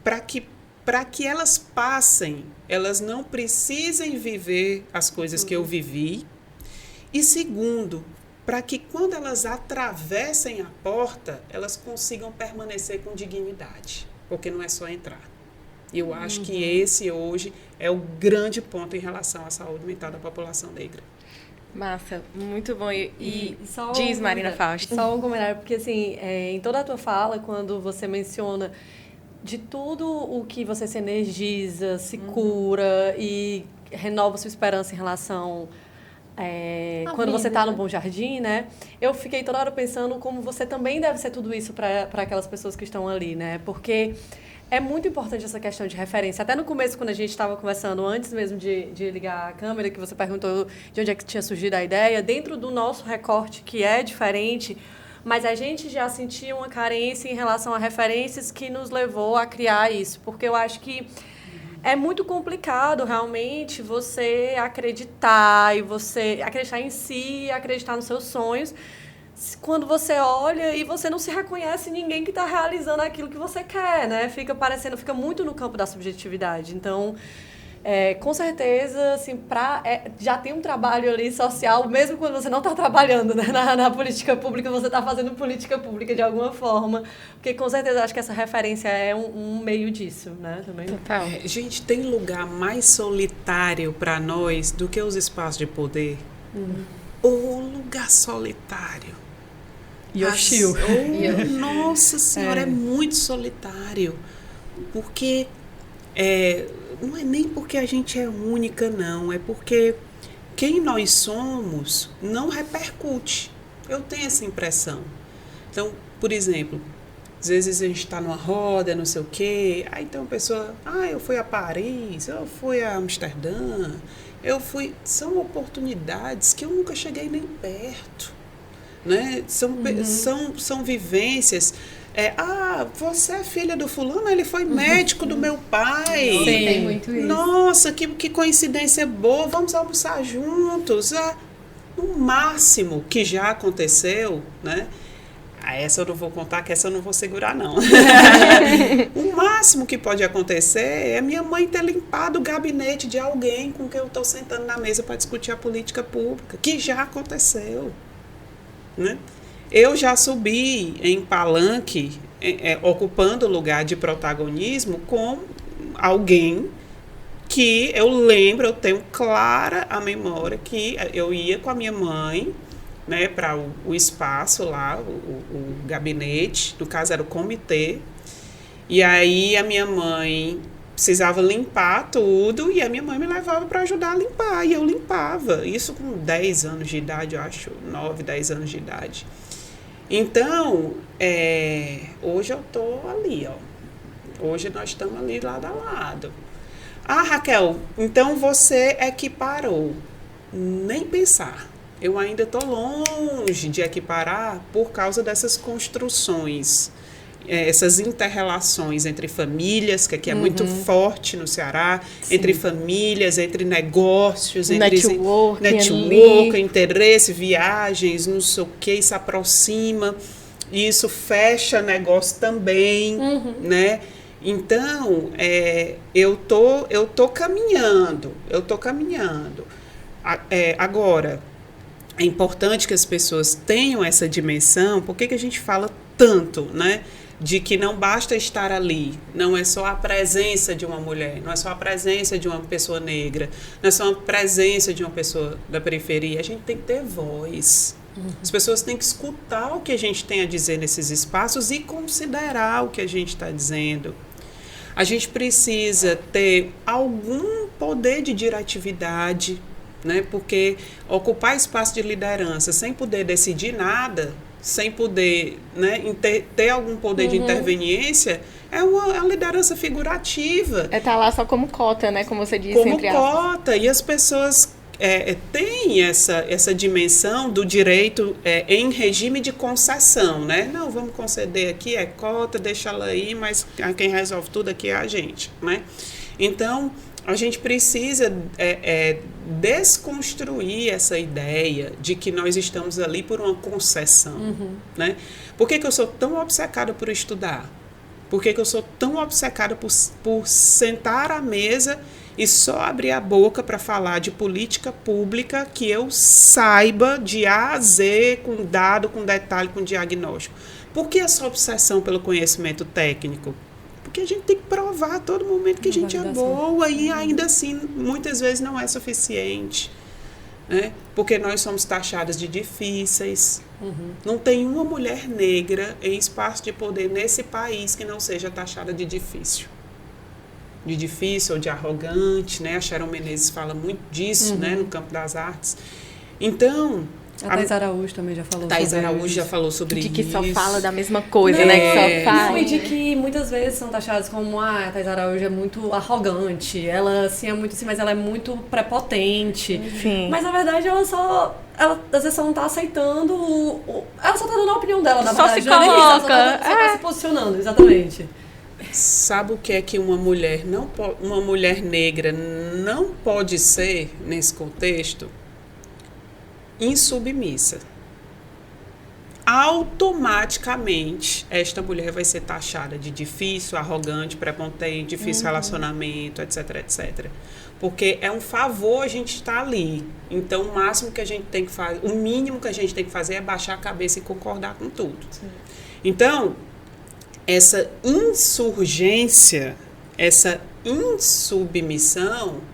para que elas passem, elas não precisem viver as coisas que eu vivi. E segundo, para que quando elas atravessem a porta, elas consigam permanecer com dignidade, porque não é só entrar. E eu acho que esse hoje é o grande ponto em relação à saúde mental da população negra. Massa, muito bom. E só diz, Marina Fausto. Só um comentário, porque assim, em toda a tua fala, quando você menciona de tudo o que você se energiza, se cura e renova sua esperança em relação quando você está no Bom Jardim, né? Eu fiquei toda hora pensando como você também deve ser tudo isso para aquelas pessoas que estão ali, né? Porque é muito importante essa questão de referência. Até no começo, quando a gente estava conversando, antes mesmo de ligar a câmera, que você perguntou de onde é que tinha surgido a ideia, dentro do nosso recorte, que é diferente, mas a gente já sentia uma carência em relação a referências que nos levou a criar isso. Porque eu acho que é muito complicado, realmente, você acreditar e você acreditar em si, acreditar nos seus sonhos, quando você olha e você não se reconhece ninguém que está realizando aquilo que você quer, né? Fica muito no campo da subjetividade. Então, com certeza, assim, já tem um trabalho ali social, mesmo quando você não está trabalhando, né, na política pública, você está fazendo política pública de alguma forma, porque com certeza acho que essa referência é um meio disso, né, também. Total. Gente, tem lugar mais solitário para nós do que os espaços de poder? O lugar solitário. E hostil. Nossa Senhora, é muito solitário, porque não é nem porque a gente é única, não. É porque quem nós somos não repercute. Eu tenho essa impressão. Então, por exemplo, às vezes a gente está numa roda, não sei o quê, aí então a pessoa, eu fui a Paris, eu fui a Amsterdã, são oportunidades que eu nunca cheguei nem perto, né? São vivências. Você é filha do fulano, ele foi médico do meu pai. Sim. Tem muito isso. Nossa, que coincidência boa, vamos almoçar juntos. No máximo que já aconteceu, né? Essa eu não vou contar, que essa eu não vou segurar, não. O máximo que pode acontecer é minha mãe ter limpado o gabinete de alguém com quem eu estou sentando na mesa para discutir a política pública, que já aconteceu, né? Eu já subi em palanque, ocupando lugar de protagonismo com alguém que eu lembro, eu tenho clara a memória que eu ia com a minha mãe, né, para o espaço lá, o gabinete, no caso era o comitê, e aí a minha mãe precisava limpar tudo e a minha mãe me levava para ajudar a limpar, e eu limpava, isso com 10 anos de idade, eu acho, 9, 10 anos de idade. Então, hoje eu tô ali, ó. Hoje nós estamos ali lado a lado. Ah, Raquel, então você equiparou. Nem pensar. Eu ainda estou longe de equiparar por causa dessas construções, essas inter-relações entre famílias, que aqui é muito forte no Ceará, sim, entre famílias, entre negócios, entre network, interesse, viagens, não sei o que, isso aproxima, isso fecha negócio também, né? Então, eu tô caminhando. Agora, é importante que as pessoas tenham essa dimensão. Por que a gente fala tanto, né? De que não basta estar ali, não é só a presença de uma mulher, não é só a presença de uma pessoa negra, não é só a presença de uma pessoa da periferia, a gente tem que ter voz. As pessoas têm que escutar o que a gente tem a dizer nesses espaços e considerar o que a gente está dizendo. A gente precisa ter algum poder de diretividade, né? Porque ocupar espaço de liderança sem poder decidir nada, sem poder, né, ter algum poder de interveniência, é uma liderança figurativa. Tá lá só como cota, né? Como você disse, como entre cota. E as pessoas têm essa dimensão do direito em regime de concessão, né? Não, vamos conceder aqui, é cota, deixa ela aí, mas quem resolve tudo aqui é a gente, né? Então, a gente precisa desconstruir essa ideia de que nós estamos ali por uma concessão, né? Por que eu sou tão obcecada por estudar? Por que eu sou tão obcecada por sentar à mesa e só abrir a boca para falar de política pública que eu saiba de A a Z, com dado, com detalhe, com diagnóstico? Por que essa obsessão pelo conhecimento técnico? Porque a gente tem que provar a todo momento que a gente é boa e ainda assim, muitas vezes não é suficiente, né? Porque nós somos taxadas de difíceis. Não tem uma mulher negra em espaço de poder nesse país que não seja taxada de difícil. De difícil ou de arrogante, né? A Sharon Menezes fala muito disso, né? No campo das artes. Então... A Thais Araújo também já falou Thais Araújo já falou sobre isso. De que só fala da mesma coisa, né? Que só fala. Não, e de que muitas vezes são taxadas como a Thais Araújo é muito arrogante, ela assim é muito assim, mas ela é muito prepotente. Sim. Mas na verdade ela às vezes só não tá aceitando, ela só tá dando a opinião dela, na verdade. Só se coloca. Ela só tá se posicionando, exatamente. Sabe o que é que uma mulher negra não pode ser nesse contexto? Insubmissa. Automaticamente, esta mulher vai ser taxada de difícil, arrogante, prepotente, difícil relacionamento, etc, etc. Porque é um favor a gente estar ali. Então, o máximo que a gente tem que fazer, o mínimo que a gente tem que fazer é baixar a cabeça e concordar com tudo. Sim. Então, essa insurgência, essa insubmissão,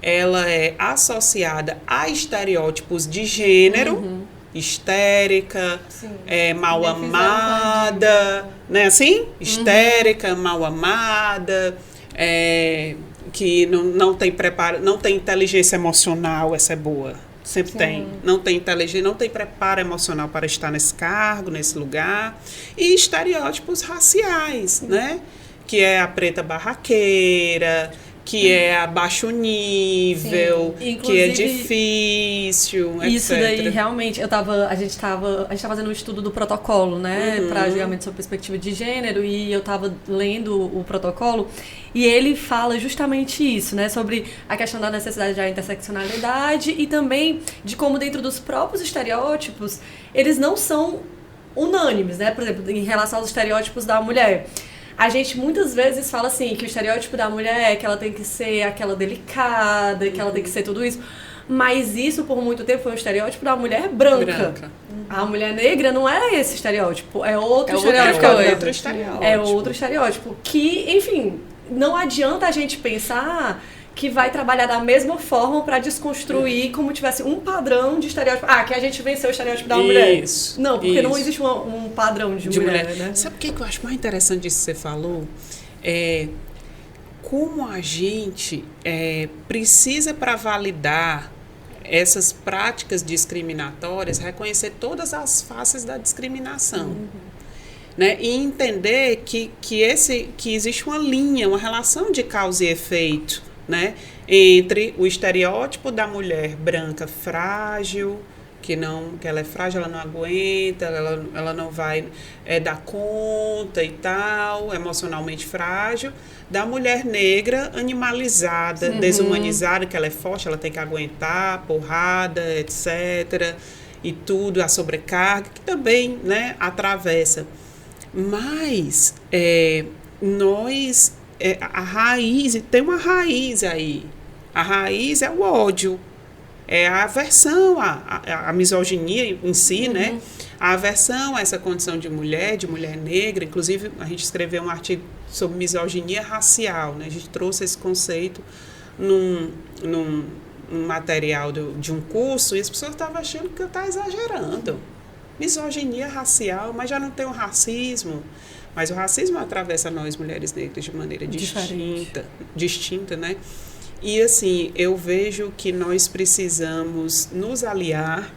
ela é associada a estereótipos de gênero, histérica, mal amada, né? Assim? Histérica, mal amada, que não tem preparo, não tem inteligência emocional, essa é boa. Sempre tem. Não tem inteligência, não tem preparo emocional para estar nesse cargo, nesse lugar. E estereótipos raciais, né? Que é a preta barraqueira, que é a baixo nível, que é difícil, etc. Isso daí, realmente, a gente tava fazendo um estudo do protocolo, né, para julgamento sobre perspectiva de gênero, e eu tava lendo o protocolo, e ele fala justamente isso, né, sobre a questão da necessidade da interseccionalidade e também de como dentro dos próprios estereótipos, eles não são unânimes, né, por exemplo, em relação aos estereótipos da mulher. A gente muitas vezes fala assim, que o estereótipo da mulher é que ela tem que ser aquela delicada, que ela tem que ser tudo isso. Mas isso, por muito tempo, foi um estereótipo da mulher branca. A mulher negra não é esse estereótipo, é outro estereótipo. É outro estereótipo. Que, enfim, não adianta a gente pensar que vai trabalhar da mesma forma para desconstruir como tivesse um padrão de estereótipo. Que a gente venceu o estereótipo da mulher. Isso. Não, porque não existe um padrão de mulher, né? Sabe o que eu acho mais interessante disso que você falou? Como a gente precisa, para validar essas práticas discriminatórias, reconhecer todas as faces da discriminação. Né? E entender que existe uma linha, uma relação de causa e efeito, né? Entre o estereótipo da mulher branca frágil, que ela é frágil, ela não aguenta, ela não vai dar conta e tal, emocionalmente frágil, da mulher negra animalizada, desumanizada, que ela é forte, ela tem que aguentar, porrada, etc. E tudo, a sobrecarga, que também, né, atravessa. Mas a raiz, tem uma raiz aí. A raiz é o ódio. É a aversão à misoginia em si, né? A aversão a essa condição de mulher negra. Inclusive, a gente escreveu um artigo sobre misoginia racial, né? A gente trouxe esse conceito num material de um curso e as pessoas estavam achando que eu estava exagerando. Misoginia racial, mas já não tem o racismo. Mas o racismo atravessa nós, mulheres negras, de maneira distinta, né? E, assim, eu vejo que nós precisamos nos aliar,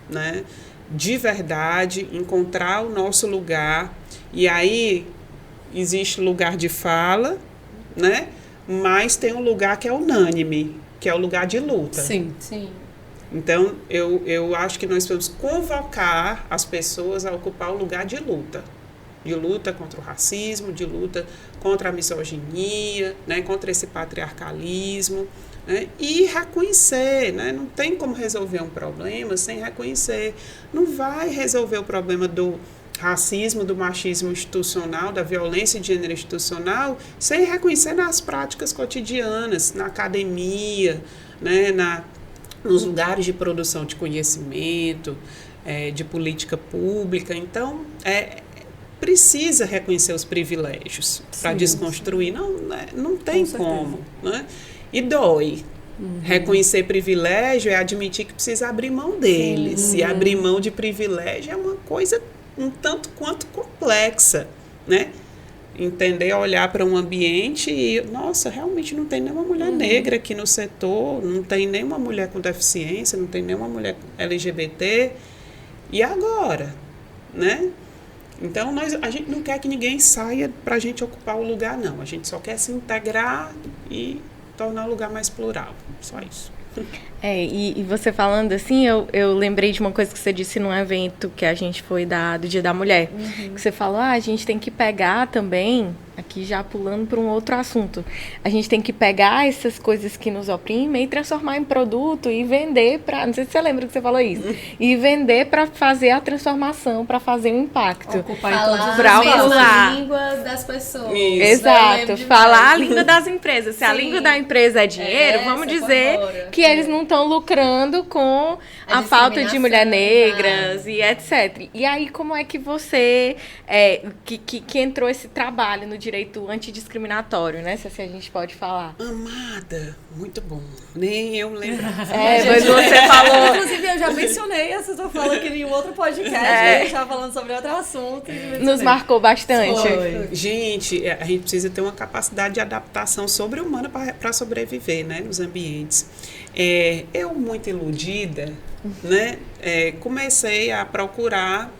né? De verdade, encontrar o nosso lugar. E aí, existe lugar de fala, né? Mas tem um lugar que é unânime, que é o lugar de luta. Sim. Então, eu acho que nós podemos convocar as pessoas a ocupar o lugar de luta contra o racismo, de luta contra a misoginia, né, contra esse patriarcalismo, né, e reconhecer, né, não tem como resolver um problema sem reconhecer. Não vai resolver o problema do racismo, do machismo institucional, da violência de gênero institucional, sem reconhecer nas práticas cotidianas, na academia, né, nos lugares de produção de conhecimento, de política pública. Então, precisa reconhecer os privilégios para desconstruir. Não tem como. Né? E dói. Reconhecer privilégio é admitir que precisa abrir mão deles. E abrir mão de privilégio é uma coisa um tanto quanto complexa, né? Entender, olhar para um ambiente e, nossa, realmente não tem nenhuma mulher negra aqui no setor, não tem nenhuma mulher com deficiência, não tem nenhuma mulher LGBT. E agora? Né? Então, a gente não quer que ninguém saia para a gente ocupar o lugar, não. A gente só quer se integrar e tornar o lugar mais plural. Só isso. E você falando assim, eu lembrei de uma coisa que você disse num evento que a gente foi do Dia da Mulher. Que você falou, a gente tem que pegar também, aqui já pulando para um outro assunto, a gente tem que pegar essas coisas que nos oprimem e transformar em produto e vender para, não sei se você lembra que você falou isso, e vender para fazer a transformação, para fazer um impacto. Falar pra a mesma ocular. língua das pessoas. Isso. Exato, falar a língua das empresas. Se a língua da empresa é dinheiro, vamos dizer que eles não estão lucrando com a falta de mulheres negras e etc. E aí, como é que você, que entrou esse trabalho no direito antidiscriminatório, né? Se assim a gente pode falar. Amada, muito bom. Nem eu lembro. Mas você falou... Inclusive, eu já mencionei essa sua fala aqui em um outro podcast, a gente estava falando sobre outro assunto. Nos marcou bastante. Foi. Gente, a gente precisa ter uma capacidade de adaptação sobre-humana para sobreviver, né, nos ambientes. Eu, muito iludida, né, comecei a procurar,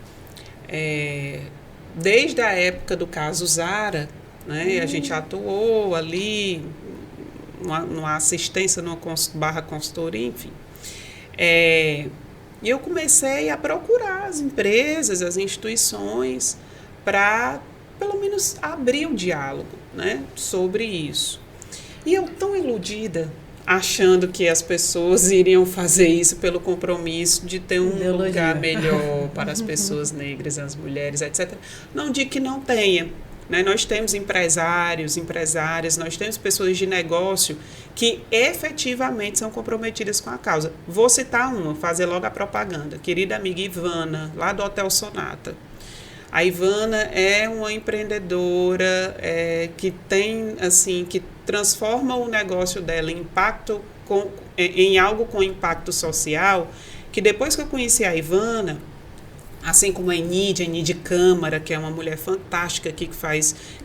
desde a época do caso Zara, né, a gente atuou ali, numa assistência, numa consultoria, enfim. E eu comecei a procurar as empresas, as instituições, para, pelo menos, abrir um diálogo, né, sobre isso. E eu, tão iludida, achando que as pessoas iriam fazer isso pelo compromisso de ter um lugar melhor para as pessoas negras, as mulheres, etc. Não digo que não tenha. Né? Nós temos empresários, empresárias, nós temos pessoas de negócio que efetivamente são comprometidas com a causa. Vou citar uma, fazer logo a propaganda. Querida amiga Ivana, lá do Hotel Sonata. A Ivana é uma empreendedora que tem, assim, que transforma o negócio dela em algo com impacto social, que depois que eu conheci a Ivana, assim como a Enide Câmara, que é uma mulher fantástica aqui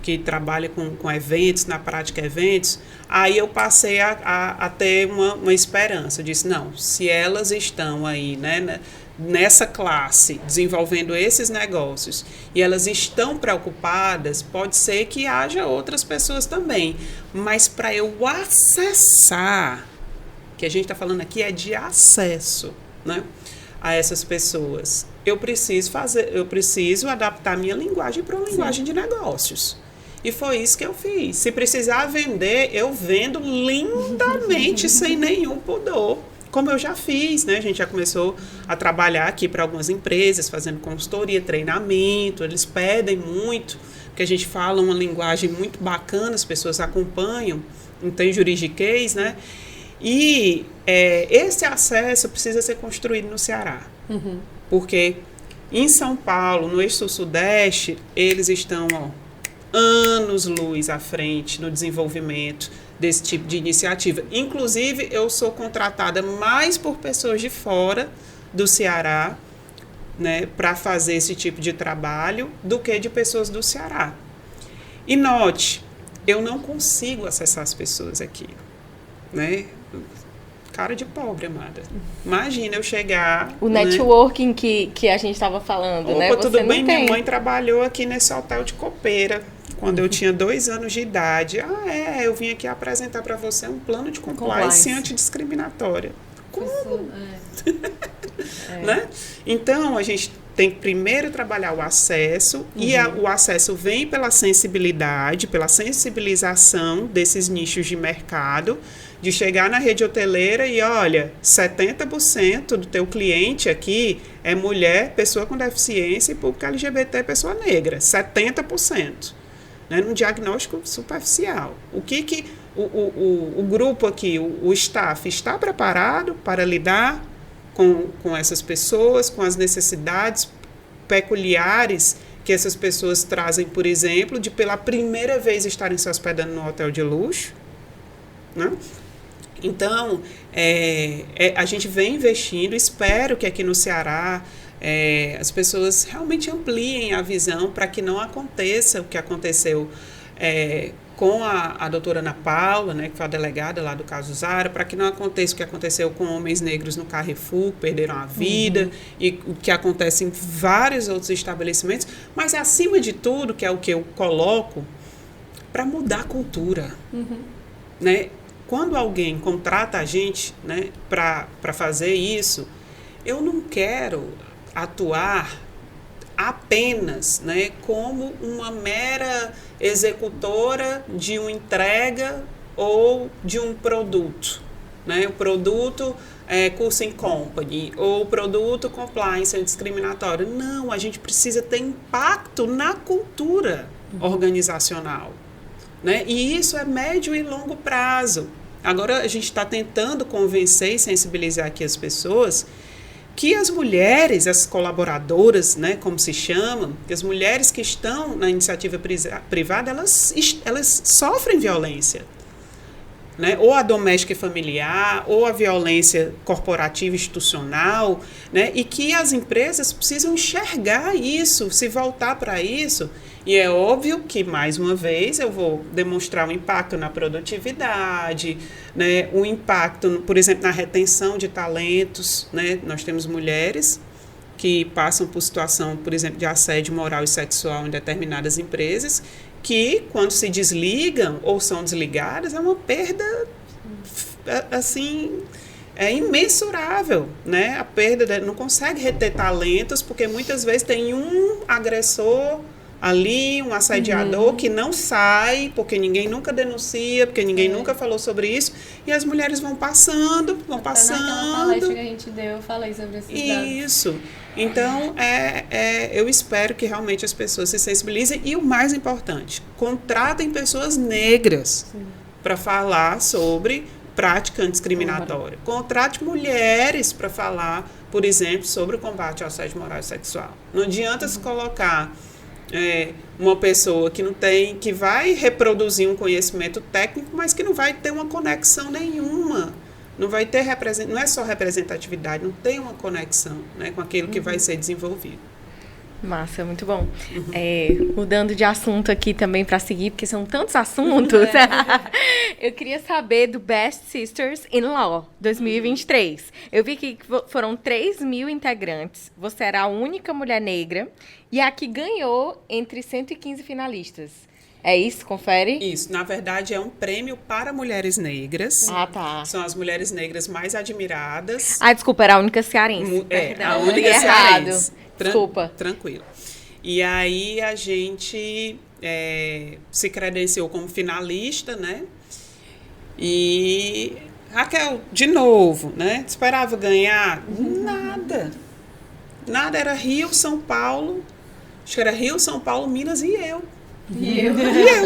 que trabalha com eventos, na prática eventos, aí eu passei a ter uma esperança. Eu disse, não, se elas estão aí, né, nessa classe, desenvolvendo esses negócios, e elas estão preocupadas, pode ser que haja outras pessoas também. Mas para eu acessar, que a gente está falando aqui é de acesso, né, a essas pessoas, eu preciso adaptar minha linguagem para uma linguagem de negócios. E foi isso que eu fiz. Se precisar vender, eu vendo lindamente, sem nenhum pudor, como eu já fiz, né? A gente já começou a trabalhar aqui para algumas empresas, fazendo consultoria, treinamento, eles pedem muito, porque a gente fala uma linguagem muito bacana, as pessoas acompanham, não tem juridiquês, né? E esse acesso precisa ser construído no Ceará. Uhum. Porque em São Paulo, no eixo sul-sudeste, eles estão anos-luz à frente no desenvolvimento desse tipo de iniciativa. Inclusive, eu sou contratada mais por pessoas de fora do Ceará, né, para fazer esse tipo de trabalho do que de pessoas do Ceará. E note, eu não consigo acessar as pessoas aqui, né? Cara de pobre, amada. Imagina eu chegar... O networking que a gente estava falando, né? Opa, tudo bem? Minha mãe trabalhou aqui nesse hotel de Copeira, quando eu tinha 2 anos de idade. Eu vim aqui apresentar para você um plano de compliance antidiscriminatória. Como? Né? Então, a gente tem que primeiro trabalhar o acesso, e o acesso vem pela sensibilidade, pela sensibilização desses nichos de mercado, de chegar na rede hoteleira e, olha, 70% do teu cliente aqui é mulher, pessoa com deficiência e público LGBT, pessoa negra. 70%. Né, num diagnóstico superficial. O que o grupo aqui, o staff, está preparado para lidar com essas pessoas, com as necessidades peculiares que essas pessoas trazem, por exemplo, de pela primeira vez estarem se hospedando num hotel de luxo, né? Então, a gente vem investindo, espero que aqui no Ceará as pessoas realmente ampliem a visão para que não aconteça o que aconteceu com a doutora Ana Paula, né, que foi a delegada lá do caso Zara, para que não aconteça o que aconteceu com homens negros no Carrefour, que perderam a vida, e o que acontece em vários outros estabelecimentos, mas acima de tudo, que é o que eu coloco, para mudar a cultura, né? Quando alguém contrata a gente, né, para fazer isso, eu não quero atuar apenas, né, como uma mera executora de uma entrega ou de um produto, né? O produto Coulson Company ou o produto compliance antidiscriminatório. Não, a gente precisa ter impacto na cultura organizacional, né? E isso é médio e longo prazo. Agora a gente está tentando convencer e sensibilizar aqui as pessoas que as mulheres, as colaboradoras, né, como se chamam, que as mulheres que estão na iniciativa privada, elas sofrem violência, né? Ou a doméstica e familiar, ou a violência corporativa institucional, né? E que as empresas precisam enxergar isso, se voltar para isso. E é óbvio que, mais uma vez, eu vou demonstrar um impacto na produtividade, né? Um impacto, por exemplo, na retenção de talentos, né? Nós temos mulheres que passam por situação, por exemplo, de assédio moral e sexual em determinadas empresas, que, quando se desligam ou são desligadas, é uma perda, assim, imensurável, né? A perda, não consegue reter talentos, porque muitas vezes tem um agressor ali, um assediador que não sai, porque ninguém nunca denuncia, porque ninguém nunca falou sobre isso, e as mulheres vão passando. Naquela palestra que a gente deu, eu falei sobre esses dados. Isso. Então, eu espero que realmente as pessoas se sensibilizem e, o mais importante, contratem pessoas negras para falar sobre prática antidiscriminatória. Contrate mulheres para falar, por exemplo, sobre o combate ao assédio moral e sexual. Não adianta se colocar uma pessoa que não tem, que vai reproduzir um conhecimento técnico, mas que não vai ter uma conexão nenhuma. Não vai ter não é só representatividade, não tem uma conexão, né, com aquilo que vai ser desenvolvido. Massa, muito bom. Mudando de assunto aqui também para seguir, porque são tantos assuntos. Eu queria saber do Best Sisters in Law 2023. Eu vi que foram 3.000 integrantes. Você era a única mulher negra e a que ganhou entre 115 finalistas. É isso? Confere? Isso. Na verdade, é um prêmio para mulheres negras. Ah, tá. São as mulheres negras mais admiradas. Ah, desculpa, era a única cearense. A única cearense. Desculpa. Tranquilo. E aí a gente se credenciou como finalista, né? E Raquel, de novo, né? Esperava ganhar? Nada. Nada. Era Rio, São Paulo. Acho que era Rio, São Paulo, Minas e eu. Entendeu?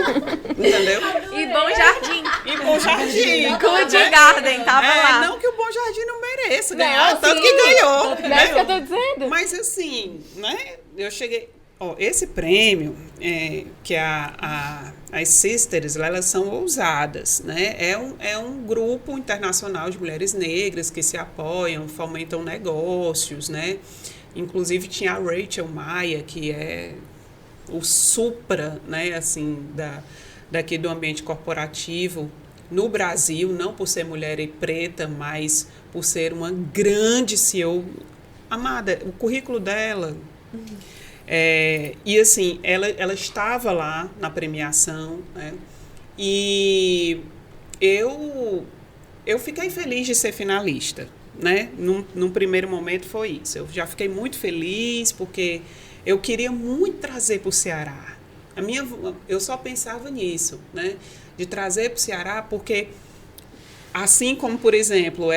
E Bom Jardim. E Bom Jardim. Good Garden, tava lá. Não que o Bom Jardim não mereça ganhar, Não, tanto sim. que ganhou. É isso que eu tô dizendo. Mas assim, né? Eu cheguei... esse prêmio, que as Sisters, elas são ousadas, né? É um grupo internacional de mulheres negras que se apoiam, fomentam negócios, né? Inclusive tinha a Rachel Maia, que é o supra, né, assim, daqui do ambiente corporativo no Brasil, não por ser mulher e preta, mas por ser uma grande CEO. Amada, o currículo dela... e assim, ela estava lá na premiação, né, e eu fiquei feliz de ser finalista, né? Num primeiro momento foi isso. Eu já fiquei muito feliz porque eu queria muito trazer para o Ceará. Eu só pensava nisso, né? De trazer para o Ceará, porque assim como, por exemplo,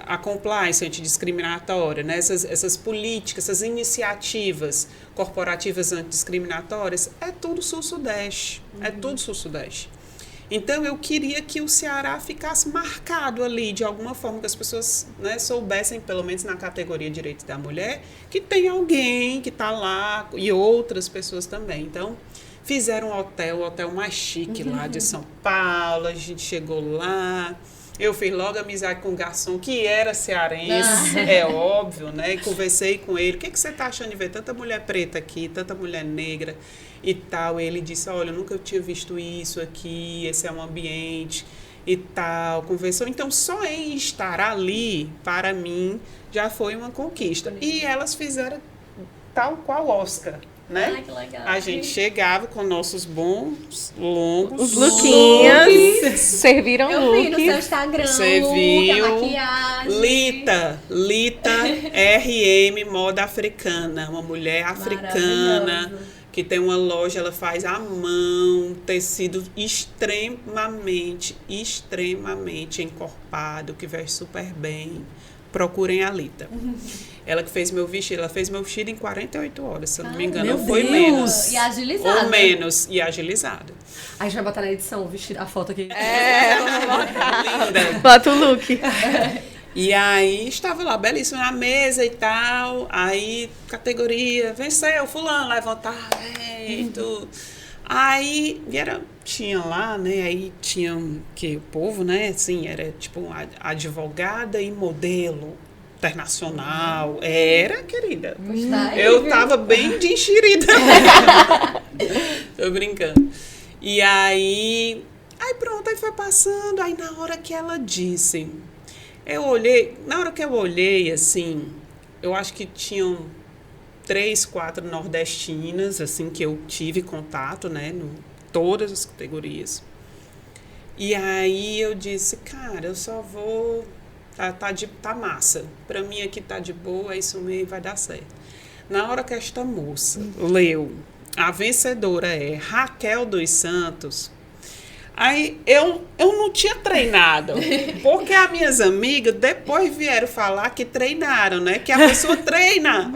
a compliance antidiscriminatória, né? essas políticas, essas iniciativas corporativas antidiscriminatórias, é tudo sul-sudeste. É tudo sul-sudeste. Então, eu queria que o Ceará ficasse marcado ali, de alguma forma, que as pessoas, né, soubessem, pelo menos na categoria Direitos da Mulher, que tem alguém que está lá, e outras pessoas também. Então, fizeram o hotel mais chique lá de São Paulo, a gente chegou lá, eu fiz logo amizade com o garçom, que era cearense, é óbvio, né? E conversei com ele, o que você está achando de ver tanta mulher preta aqui, tanta mulher negra e tal? Ele disse, olha, eu nunca tinha visto isso aqui, esse é um ambiente e tal, conversou. Então, só em estar ali, para mim, já foi uma conquista. E elas fizeram tal qual Oscar, né? Ai, que legal. A gente chegava com nossos bons, longos... Os lookinhos. Serviram Eu vi no look. seu Instagram, Você look, viu? a maquiagem. Lita RM Moda Africana, uma mulher africana Maravilhoso. que tem uma loja, ela faz à mão, tecido extremamente encorpado, que veste super bem. Procurem a Lita. Ela que fez meu vestido, ela fez meu vestido em 48 horas, se eu não me engano, meu ou foi Deus! menos. E agilizada. Ou menos, e agilizada. A gente vai botar na edição o vestido, a foto aqui. Linda. Bota o look. E aí, estava lá, belíssima, na mesa e tal. Aí, categoria, venceu, fulano, levantar, tudo. Aí, tinha lá, né, aí tinha que o povo, né, assim, era tipo uma advogada e modelo internacional. Era, querida. Tá aí, Eu viu? tava bem de enxerida. Tô brincando. E aí pronto, aí foi passando. Aí na hora que ela disse, na hora que eu olhei, assim, eu acho que tinham 3, 4 nordestinas, assim, que eu tive contato, né, todas as categorias. E aí eu disse, cara, eu só vou... Tá massa. Pra mim aqui tá de boa, isso mesmo, vai dar certo. Na hora que esta moça leu, a vencedora é Raquel dos Santos, aí eu não tinha treinado, porque as minhas amigas depois vieram falar que treinaram, né? Que a pessoa treina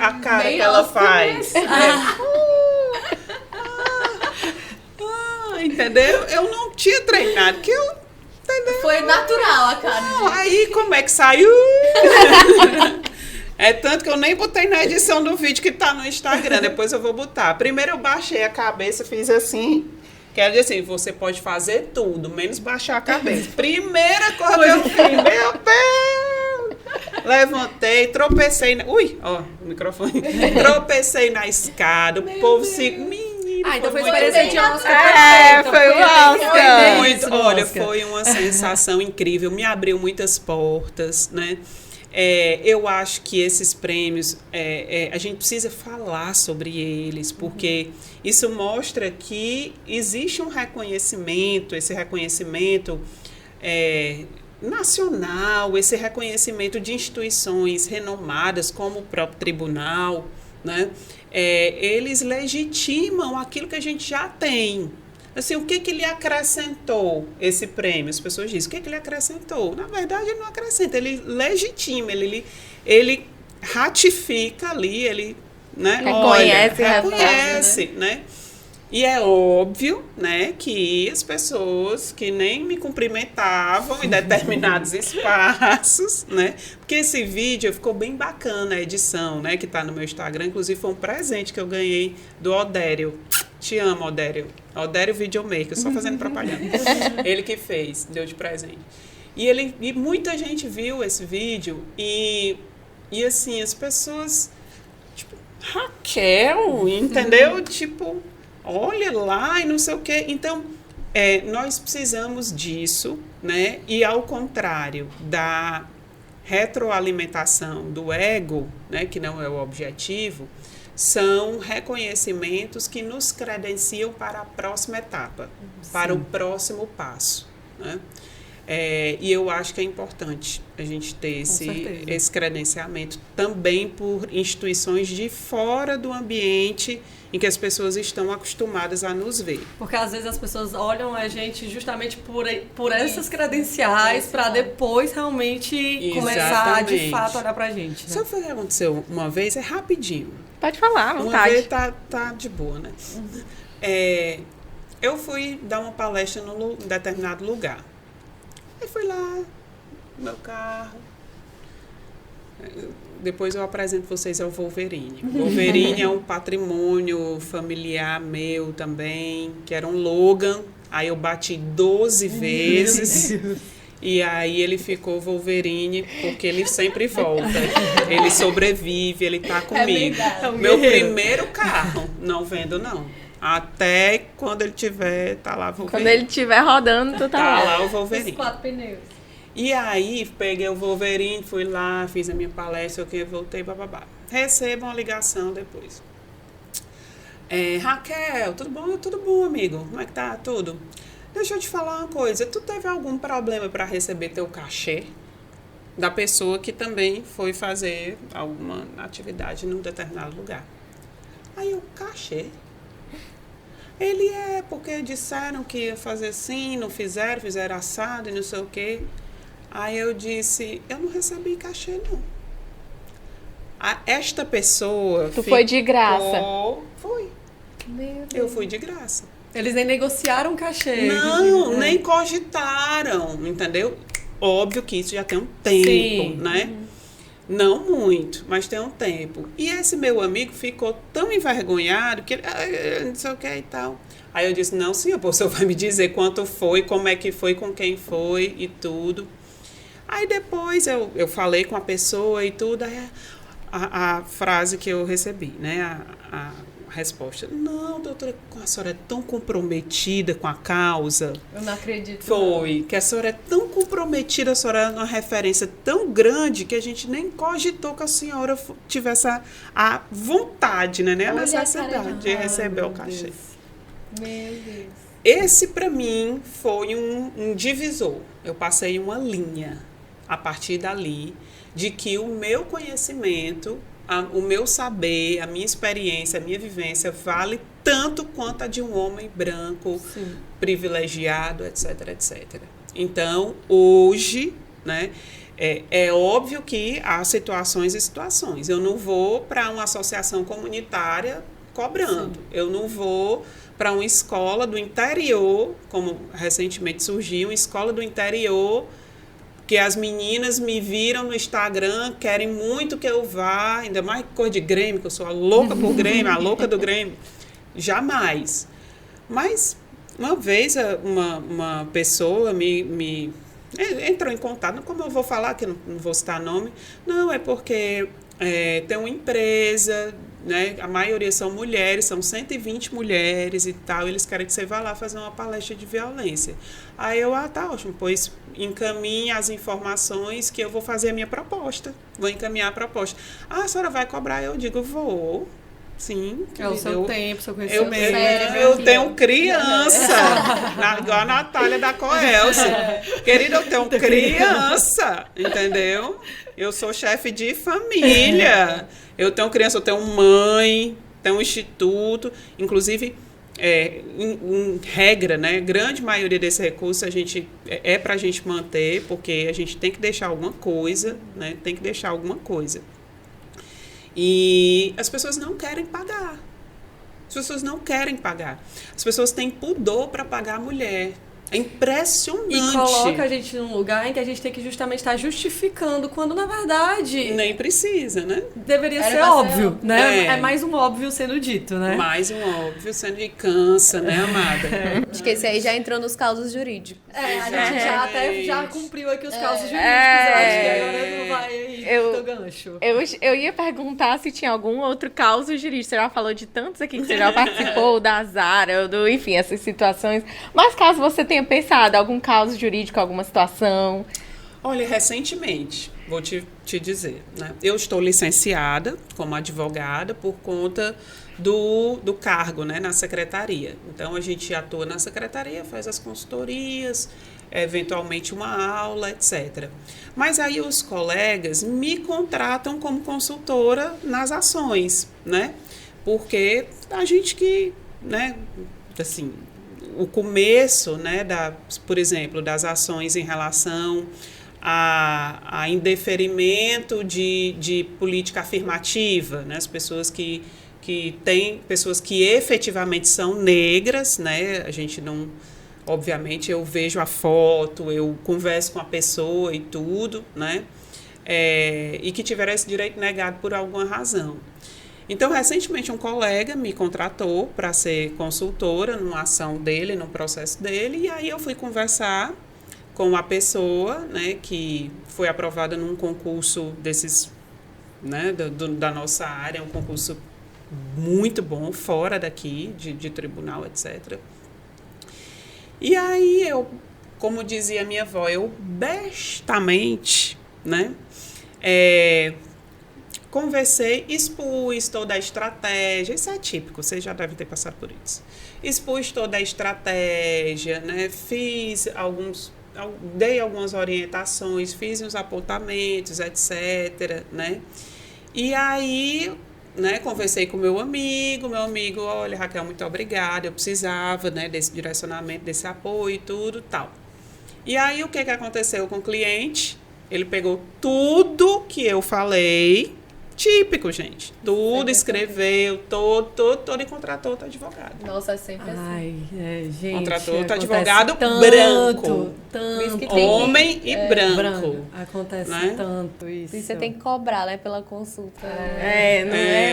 a cara que ela faz. Entendeu? Eu não tinha treinado, que eu... Entendeu? Foi natural a cara. Aí, como é que saiu? É tanto que eu nem botei na edição do vídeo que tá no Instagram. Depois eu vou botar. Primeiro eu baixei a cabeça, fiz assim. Quero dizer assim, você pode fazer tudo, menos baixar a cabeça. Primeira coisa que eu fiz, meu Deus! Levantei, tropecei. Ui, ó, o microfone. Tropecei na escada, o povo se. Menino, então foi muito experiência de bom. Oscar. Foi o Oscar. Muito, olha, foi uma sensação incrível, me abriu muitas portas, né? Eu acho que esses prêmios, a gente precisa falar sobre eles, porque isso mostra que existe um reconhecimento, esse reconhecimento nacional, esse reconhecimento de instituições renomadas, como o próprio tribunal, né? Eles legitimam aquilo que a gente já tem. Assim, o que lhe acrescentou esse prêmio? As pessoas dizem, o que lhe acrescentou? Na verdade, ele não acrescenta, ele legitima, ele ratifica ali, ele, né, reconhece, né? E é óbvio, né, que as pessoas que nem me cumprimentavam em determinados espaços, né? Porque esse vídeo ficou bem bacana, a edição, né, que está no meu Instagram. Inclusive, foi um presente que eu ganhei do Odério. Te amo, Odério. Odério Videomaker, só fazendo propaganda. Ele que fez, deu de presente. E muita gente viu esse vídeo e assim, as pessoas, tipo, Raquel, entendeu? Tipo, olha lá e não sei o quê. Então, nós precisamos disso, né? E ao contrário da retroalimentação do ego, né, que não é o objetivo, são reconhecimentos que nos credenciam para a próxima etapa, para o próximo passo, né? E eu acho que é importante a gente ter esse credenciamento também por instituições de fora do ambiente em que as pessoas estão acostumadas a nos ver. Porque às vezes as pessoas olham a gente justamente por essas credenciais para depois realmente começar de fato a olhar pra gente, né? Sabe o que aconteceu uma vez? É rapidinho. Pode falar, à vontade. Uma vez tá de boa, né? Eu fui dar uma palestra num determinado lugar. Aí fui lá, no meu carro. Depois eu apresento vocês ao Wolverine. Wolverine é um patrimônio familiar meu também, que era um Logan. Aí eu bati 12 vezes. E aí ele ficou Wolverine, porque ele sempre volta. Ele sobrevive, ele tá comigo. Meu primeiro carro, não vendo não. Até quando ele tá lá o Wolverine. Quando ele estiver rodando, tu tá lá o Wolverine. Os 4 pneus. E aí, peguei o Wolverine, fui lá, fiz a minha palestra, voltei, bababá. Recebo uma ligação depois. Raquel, tudo bom? Tudo bom, amigo? Como é que tá? Tudo? Deixa eu te falar uma coisa. Tu teve algum problema para receber teu cachê? Da pessoa que também foi fazer alguma atividade num determinado lugar. Aí o cachê? Ele porque disseram que ia fazer assim, não fizeram assado e não sei o quê. Aí eu disse, eu não recebi cachê, não. Esta pessoa... Tu foi de graça? Foi. Meu Deus. Eu fui de graça. Eles nem negociaram o cachê. Não, nem cogitaram, entendeu? Óbvio que isso já tem um tempo, né? Não muito, mas tem um tempo. E esse meu amigo ficou tão envergonhado que ele, não sei o que e tal. Aí eu disse, não, senhor, o senhor vai me dizer quanto foi, como é que foi, com quem foi e tudo. Aí depois eu falei com a pessoa e tudo, aí a frase que eu recebi, né, a resposta, não, doutora, a senhora é tão comprometida com a causa. Eu não acredito. Foi, que a senhora é tão comprometida, a senhora é uma referência tão grande que a gente nem cogitou que a senhora tivesse a vontade, né, a necessidade de receber o cachê. Meu Deus. Esse, para mim, foi um divisor. Eu passei uma linha, a partir dali, de que o meu conhecimento, o meu saber, a minha experiência, a minha vivência vale tanto quanto a de um homem branco, privilegiado, etc, etc. Então, hoje, né, é óbvio que há situações e situações. Eu não vou para uma associação comunitária cobrando. Eu não vou para uma escola do interior, como recentemente surgiu, uma escola do interior Porque as meninas me viram no Instagram, querem muito que eu vá, ainda mais cor de Grêmio, que eu sou a louca por Grêmio, a louca do Grêmio. Jamais. Mas uma vez uma pessoa me entrou em contato, como eu vou falar, que não vou citar nome, não, é porque tem uma empresa, né, a maioria são mulheres, são 120 mulheres e tal, eles querem que você vá lá fazer uma palestra de violência. Aí eu, tá ótimo, pois encaminhe as informações que eu vou fazer a minha proposta, vou encaminhar a proposta. A senhora vai cobrar? Eu digo, vou. Sim. É o seu tempo, seu conhecimento. Eu tenho criança, igual a Natália da Coelce. Querida, eu tenho criança, entendeu? Eu sou chefe de família. Eu tenho criança, eu tenho mãe, tenho um instituto. Inclusive, em regra, né? Grande maioria desse recurso é para a gente manter, porque a gente tem que deixar alguma coisa, né? Tem que deixar alguma coisa. E as pessoas não querem pagar. As pessoas não querem pagar. As pessoas têm pudor para pagar a mulher. É impressionante. E coloca a gente num lugar em que a gente tem que justamente estar justificando, quando na verdade... Nem precisa, né? Deveria ser óbvio, né? É mais um óbvio sendo dito, né? Mais um óbvio sendo de cansa, né, amada? Acho que esse aí já entrou nos causos jurídicos. A gente já cumpriu aqui os causos jurídicos. Eu acho que agora não vai do gancho. Eu ia perguntar se tinha algum outro causo jurídico. Você já falou de tantos aqui que você já participou, da Zara, enfim, essas situações. Mas caso você tenha pensado, algum caso jurídico, alguma situação? Olha, recentemente, vou te dizer, né? Eu estou licenciada como advogada por conta do cargo, né, na secretaria. Então, a gente atua na secretaria, faz as consultorias, eventualmente uma aula, etc. Mas aí os colegas me contratam como consultora nas ações, né? Porque a gente que, né, assim... O começo, né, por exemplo, das ações em relação a indeferimento de política afirmativa, né, as pessoas que têm, pessoas que efetivamente são negras, né, a gente não, obviamente eu vejo a foto, eu converso com a pessoa e tudo, né, e que tiveram esse direito negado por alguma razão. Então, recentemente, um colega me contratou para ser consultora numa ação dele, num processo dele, e aí eu fui conversar com a pessoa, né, que foi aprovada num concurso desses, né, da nossa área, um concurso muito bom, fora daqui, de tribunal, etc. E aí eu, como dizia minha avó, eu bestamente, né, conversei, expus toda a estratégia, isso é típico, vocês já devem ter passado por isso. Expus toda a estratégia, né? Dei algumas orientações, fiz uns apontamentos, etc, né? E aí, né, conversei com meu amigo, olha, Raquel, muito obrigada, eu precisava, né, desse direcionamento, desse apoio e tudo, tal. E aí, o que aconteceu com o cliente? Ele pegou tudo que eu falei, típico, gente. Tudo, escreveu, todo e contratou outro advogado. Nossa, é sempre assim. Gente, contratou outro advogado branco. Homem e branco. Acontece, né? tanto isso. E você tem que cobrar, né, pela consulta.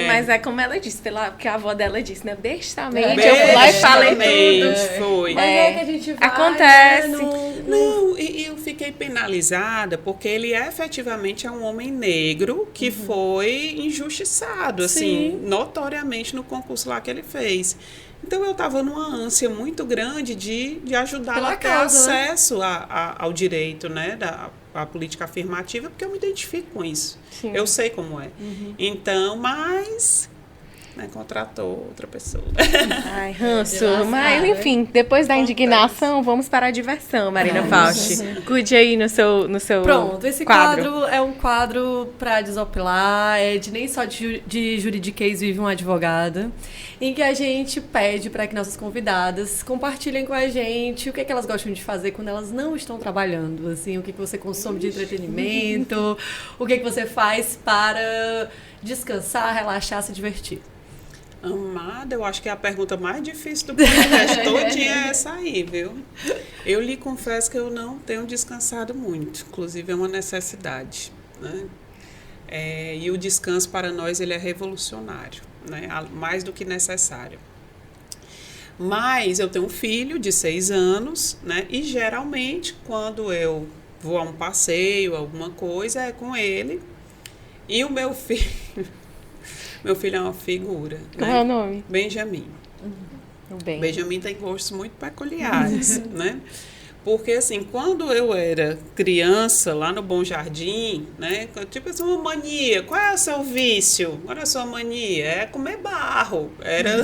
Mas é como ela disse, porque a avó dela disse, né? Bestamente, eu fui lá e falei tudo. Foi. Mas que a gente vai, acontece. Não, e eu fiquei penalizada porque ele efetivamente é um homem negro que foi injustiçado, assim, notoriamente no concurso lá que ele fez. Então, eu estava numa ânsia muito grande de ajudá-lo a ter acesso ao direito, né, à política afirmativa, porque eu me identifico com isso. Sim. Eu sei como é. Então, mas... né, contratou outra pessoa. Ai, ranço. Mas, enfim, depois da indignação, vamos para a diversão, Marina Fausti. Cuide aí no seu Pronto, esse quadro é um quadro para desopilar, nem só de juridiquês vive uma advogada, em que a gente pede para que nossas convidadas compartilhem com a gente o que é que elas gostam de fazer quando elas não estão trabalhando, assim, o que você consome de entretenimento, o que você faz para descansar, relaxar, se divertir. Amada, eu acho que é a pergunta mais difícil do podcast todinha é essa aí, viu? Eu lhe confesso que eu não tenho descansado muito, inclusive é uma necessidade, né? E o descanso para nós ele é revolucionário, né? Mais do que necessário. Mas eu tenho um filho de 6 anos, né? E geralmente quando eu vou a um passeio, alguma coisa, é com ele. E o meu filho... Meu filho é uma figura. Qual né? é o nome? Benjamin. Bem. Benjamin tem gostos muito peculiares, né? Porque, assim, quando eu era criança, lá no Bom Jardim, né? Tipo assim, uma mania. Qual é o seu vício? Qual é a sua mania? É comer barro. Era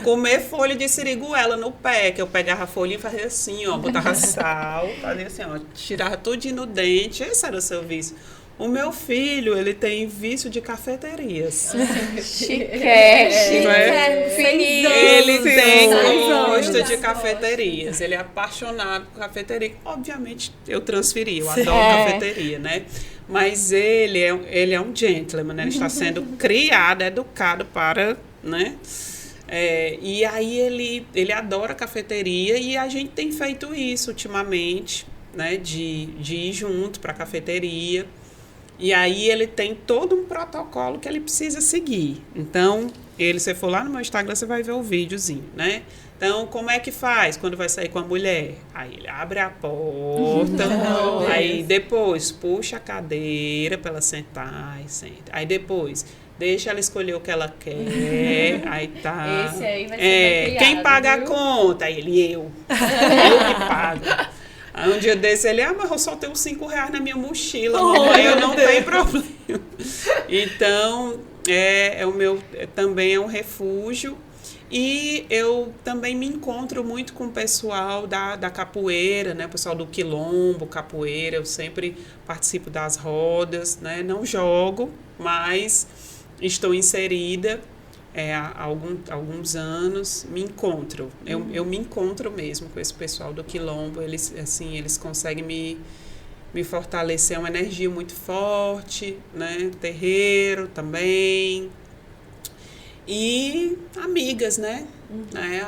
comer folha de siriguela no pé, que eu pegava a folhinha e fazia assim, ó. Botava sal, fazia assim, ó. Tirava tudo no dente. Esse era o seu vício. O meu filho, ele tem vício de cafeterias. Chiquete. Fininho. Ele tem 6 gosto anos. de cafeterias. Ele é apaixonado por cafeteria. Obviamente, eu transferi, eu adoro cafeteria, né? Mas ele é um gentleman, né? Ele está sendo criado, educado para, né? E aí ele adora cafeteria e a gente tem feito isso ultimamente, né? De ir junto para a cafeteria. E aí ele tem todo um protocolo que ele precisa seguir. Então, você for lá no meu Instagram, você vai ver o videozinho, né? Então, como é que faz quando vai sair com a mulher? Aí ele abre a porta, aí depois puxa a cadeira para ela sentar e senta. Aí depois deixa ela escolher o que ela quer, aí tá. Esse aí vai ser bem criado, quem paga viu? a conta? Aí ele, eu que pago. Aí um dia desse ele, mas eu só tenho R$5 na minha mochila, mamãe, eu não tenho problema. Então, também é um refúgio. E eu também me encontro muito com o pessoal da capoeira, né? O pessoal do quilombo, capoeira, eu sempre participo das rodas, né? Não jogo, mas estou inserida há alguns anos, me encontro. Eu me encontro mesmo com esse pessoal do quilombo, eles conseguem me fortalecer, é uma energia muito forte, né? Terreiro também. E amigas, né? É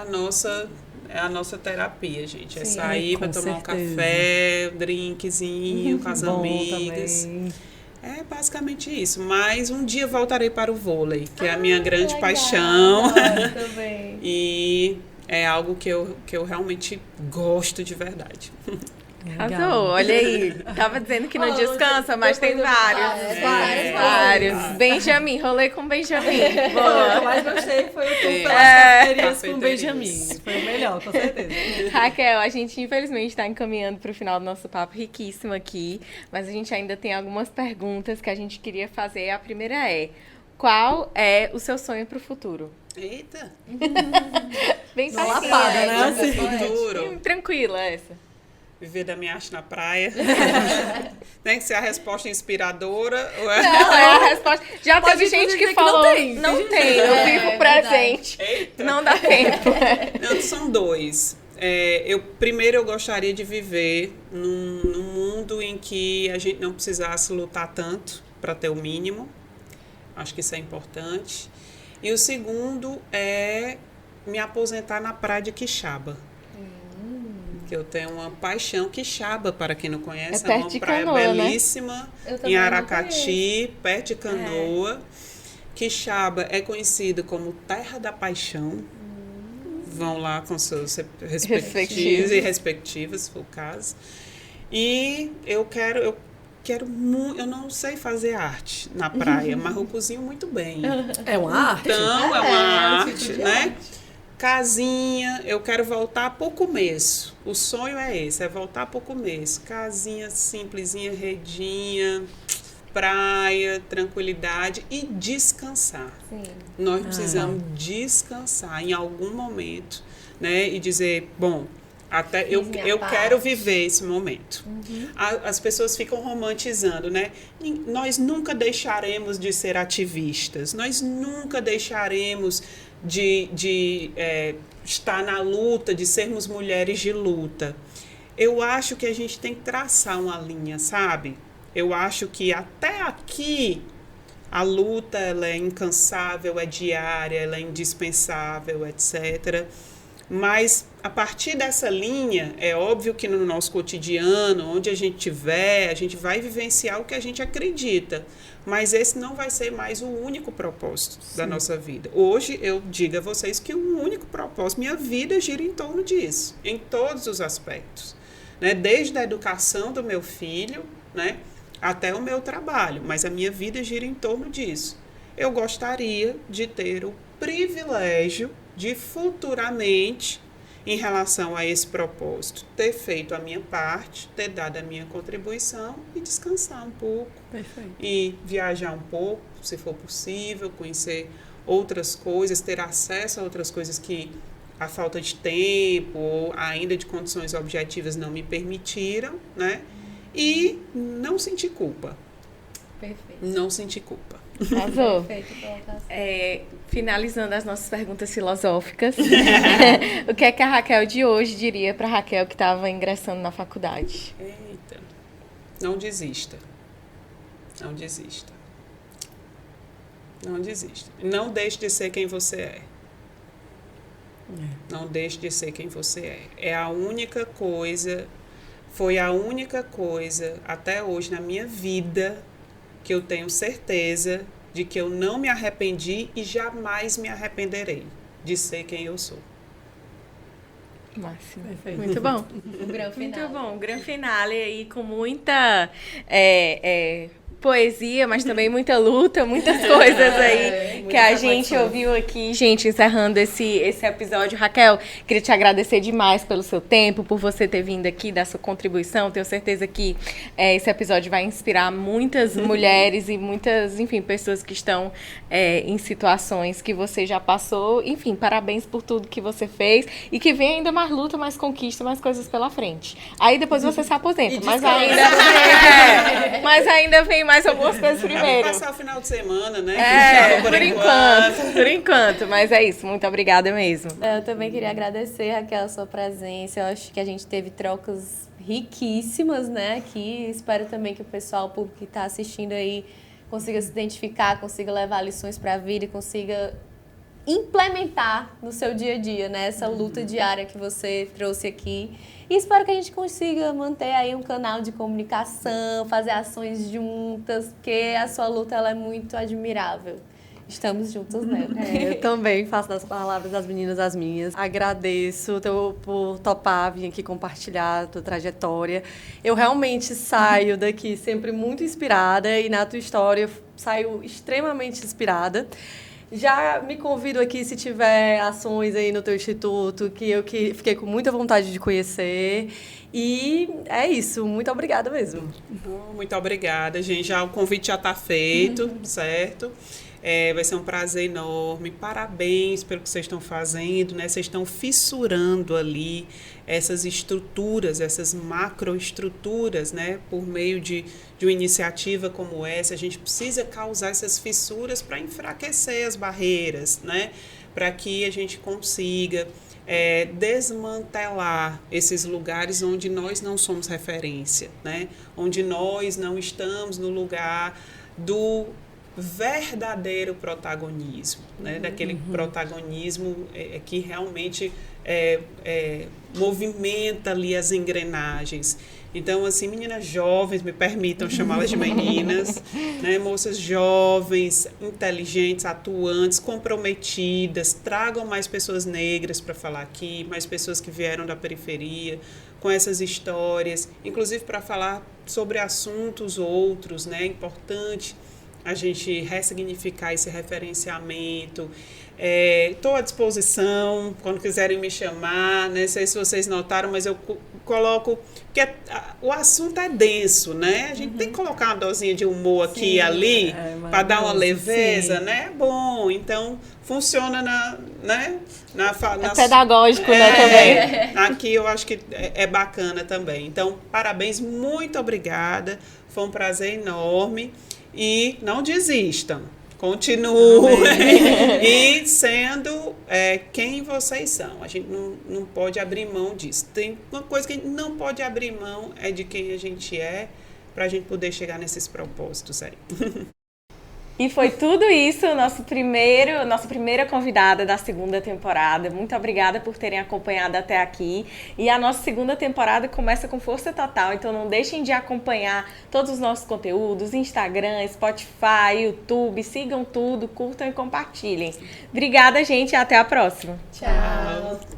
a nossa terapia, gente. É sair para tomar um café, um drinkzinho com as amigas. Também. É basicamente isso. Mas um dia voltarei para o vôlei, que é a minha grande paixão. Também. E é algo que eu realmente gosto de verdade. Arrasou, olha aí. Tava dizendo que não descansa, mas tem vários. Vários. Benjamin, rolê com Benjamin. O que eu Boa. mais gostei foi o tour pelas cafeterias com o Benjamin. Foi o melhor, com certeza. Raquel, a gente infelizmente está encaminhando para o final do nosso papo riquíssimo aqui, mas a gente ainda tem algumas perguntas que a gente queria fazer. A primeira é: qual é o seu sonho para o futuro? Eita! Bem Uma facinho, lapada, né? né? Assim. Futuro. Tranquila essa. Viver da minha arte na praia. Tem que ser a resposta inspiradora. Ou é? Não, é a resposta. Já Pode teve gente dizer que que não falou, tem. não tem, eu vivo presente. Eita. Não dá tempo. Não, são dois. Primeiro, eu gostaria de viver num mundo em que a gente não precisasse lutar tanto para ter o mínimo. Acho que isso é importante. E o segundo é me aposentar na praia de Quixaba. Que eu tenho uma paixão. Quixaba, para quem não conhece, É perto uma de praia Canoa, né? belíssima, Eu também em não Aracati, perto de Canoa. Quixaba é conhecida como Terra da Paixão. Vão lá com seus respectivos e respectivas, se for o caso. E eu não sei fazer arte na praia, mas eu cozinho muito bem. É uma arte? Então, é uma um tipo arte, de né? arte. Casinha, eu quero voltar para o começo. O sonho é esse, é voltar para o começo. Casinha simplesinha, redinha, praia, tranquilidade e descansar. Sim. Nós precisamos descansar em algum momento, né? E dizer, bom, até eu minha quero parte. viver esse momento. As pessoas ficam romantizando, né? Nós nunca deixaremos de ser ativistas, nós nunca deixaremos de estar na luta, de sermos mulheres de luta. Eu acho que a gente tem que traçar uma linha, sabe? Eu acho que até aqui A luta, ela é incansável, é diária, ela é indispensável, etc. Mas, a partir dessa linha, é óbvio que no nosso cotidiano, onde a gente estiver, a gente vai vivenciar o que a gente acredita. Mas esse não vai ser mais o único propósito da nossa vida. Hoje, eu digo a vocês que o único propósito, minha vida gira em torno disso, em todos os aspectos. Né? Desde a educação do meu filho, né? Até o meu trabalho, mas a minha vida gira em torno disso. Eu gostaria de ter o privilégio de futuramente, em relação a esse propósito, ter feito a minha parte, ter dado a minha contribuição e descansar um pouco. Perfeito. E viajar um pouco, se for possível, conhecer outras coisas, ter acesso a outras coisas que a falta de tempo ou ainda de condições objetivas não me permitiram, né? E não sentir culpa. Perfeito. Não sentir culpa. Arrasou. Perfeito, colocação. Finalizando as nossas perguntas filosóficas, o que é que a Raquel de hoje diria para a Raquel que estava ingressando na faculdade? Eita. Não desista. Não desista. Não desista. Não deixe de ser quem você é. Não deixe de ser quem você é. É a única coisa, foi a única coisa até hoje na minha vida que eu tenho certeza de que eu não me arrependi e jamais me arrependerei de ser quem eu sou. Máximo. Perfeito. Muito bom. Um grande final. Muito bom. Grande finale aí com muita poesia, mas também muita luta, muitas coisas aí que a gente ouviu aqui. Gente, encerrando esse episódio. Raquel, queria te agradecer demais pelo seu tempo, por você ter vindo aqui, dar sua contribuição. Tenho certeza que esse episódio vai inspirar muitas mulheres e muitas, enfim, pessoas que estão em situações que você já passou. Enfim, parabéns por tudo que você fez e que vem ainda mais luta, mais conquista, mais coisas pela frente. Aí depois você se aposenta, mas ainda vem mais algumas coisas primeiro. Vamos passar o final de semana, né? Por enquanto. Mas é isso. Muito obrigada mesmo. Eu também queria agradecer, Raquel, a sua presença. Eu acho que a gente teve trocas riquíssimas, né, aqui. Espero também que o pessoal, o público que está assistindo aí, consiga se identificar, consiga levar lições para a vida e consiga implementar no seu dia a dia, né, essa luta diária que você trouxe aqui. E espero que a gente consiga manter aí um canal de comunicação, fazer ações juntas, porque a sua luta ela é muito admirável. Estamos juntos nela. Eu também faço das palavras das meninas as minhas. Agradeço por topar, vir aqui compartilhar a tua trajetória. Eu realmente saio daqui sempre muito inspirada e na tua história eu saio extremamente inspirada. Já me convido aqui se tiver ações aí no teu instituto, que eu fiquei com muita vontade de conhecer. E é isso, muito obrigada mesmo. Muito obrigada, gente. Já o convite já está feito, certo? Vai ser um prazer enorme. Parabéns pelo que vocês estão fazendo, né? Vocês estão fissurando ali essas estruturas, essas macroestruturas, né? Por meio de uma iniciativa como essa, a gente precisa causar essas fissuras para enfraquecer as barreiras, né? Para que a gente consiga desmantelar esses lugares onde nós não somos referência, né? Onde nós não estamos no lugar do verdadeiro protagonismo, né? Daquele protagonismo que realmente movimenta ali as engrenagens. Então, assim, meninas jovens, me permitam chamá-las de meninas, né? Moças jovens, inteligentes, atuantes, comprometidas, tragam mais pessoas negras para falar aqui, mais pessoas que vieram da periferia, com essas histórias, inclusive para falar sobre assuntos outros, né? É importante a gente ressignificar esse referenciamento. Estou à disposição, quando quiserem me chamar, né? Não sei se vocês notaram, mas eu coloco... Porque o assunto é denso, né? A gente tem que colocar uma dosinha de humor aqui e ali, para dar uma leveza, né? É bom, então funciona pedagógico, né, também. Aqui eu acho que é bacana também. Então, parabéns, muito obrigada. Foi um prazer enorme. E não desistam, continuem e sendo quem vocês são. A gente não pode abrir mão disso. Tem uma coisa que a gente não pode abrir mão, é de quem a gente é, para a gente poder chegar nesses propósitos aí. E foi tudo isso, nossa primeira convidada da segunda temporada. Muito obrigada por terem acompanhado até aqui. E a nossa segunda temporada começa com força total, então não deixem de acompanhar todos os nossos conteúdos, Instagram, Spotify, YouTube, sigam tudo, curtam e compartilhem. Obrigada, gente, e até a próxima. Tchau.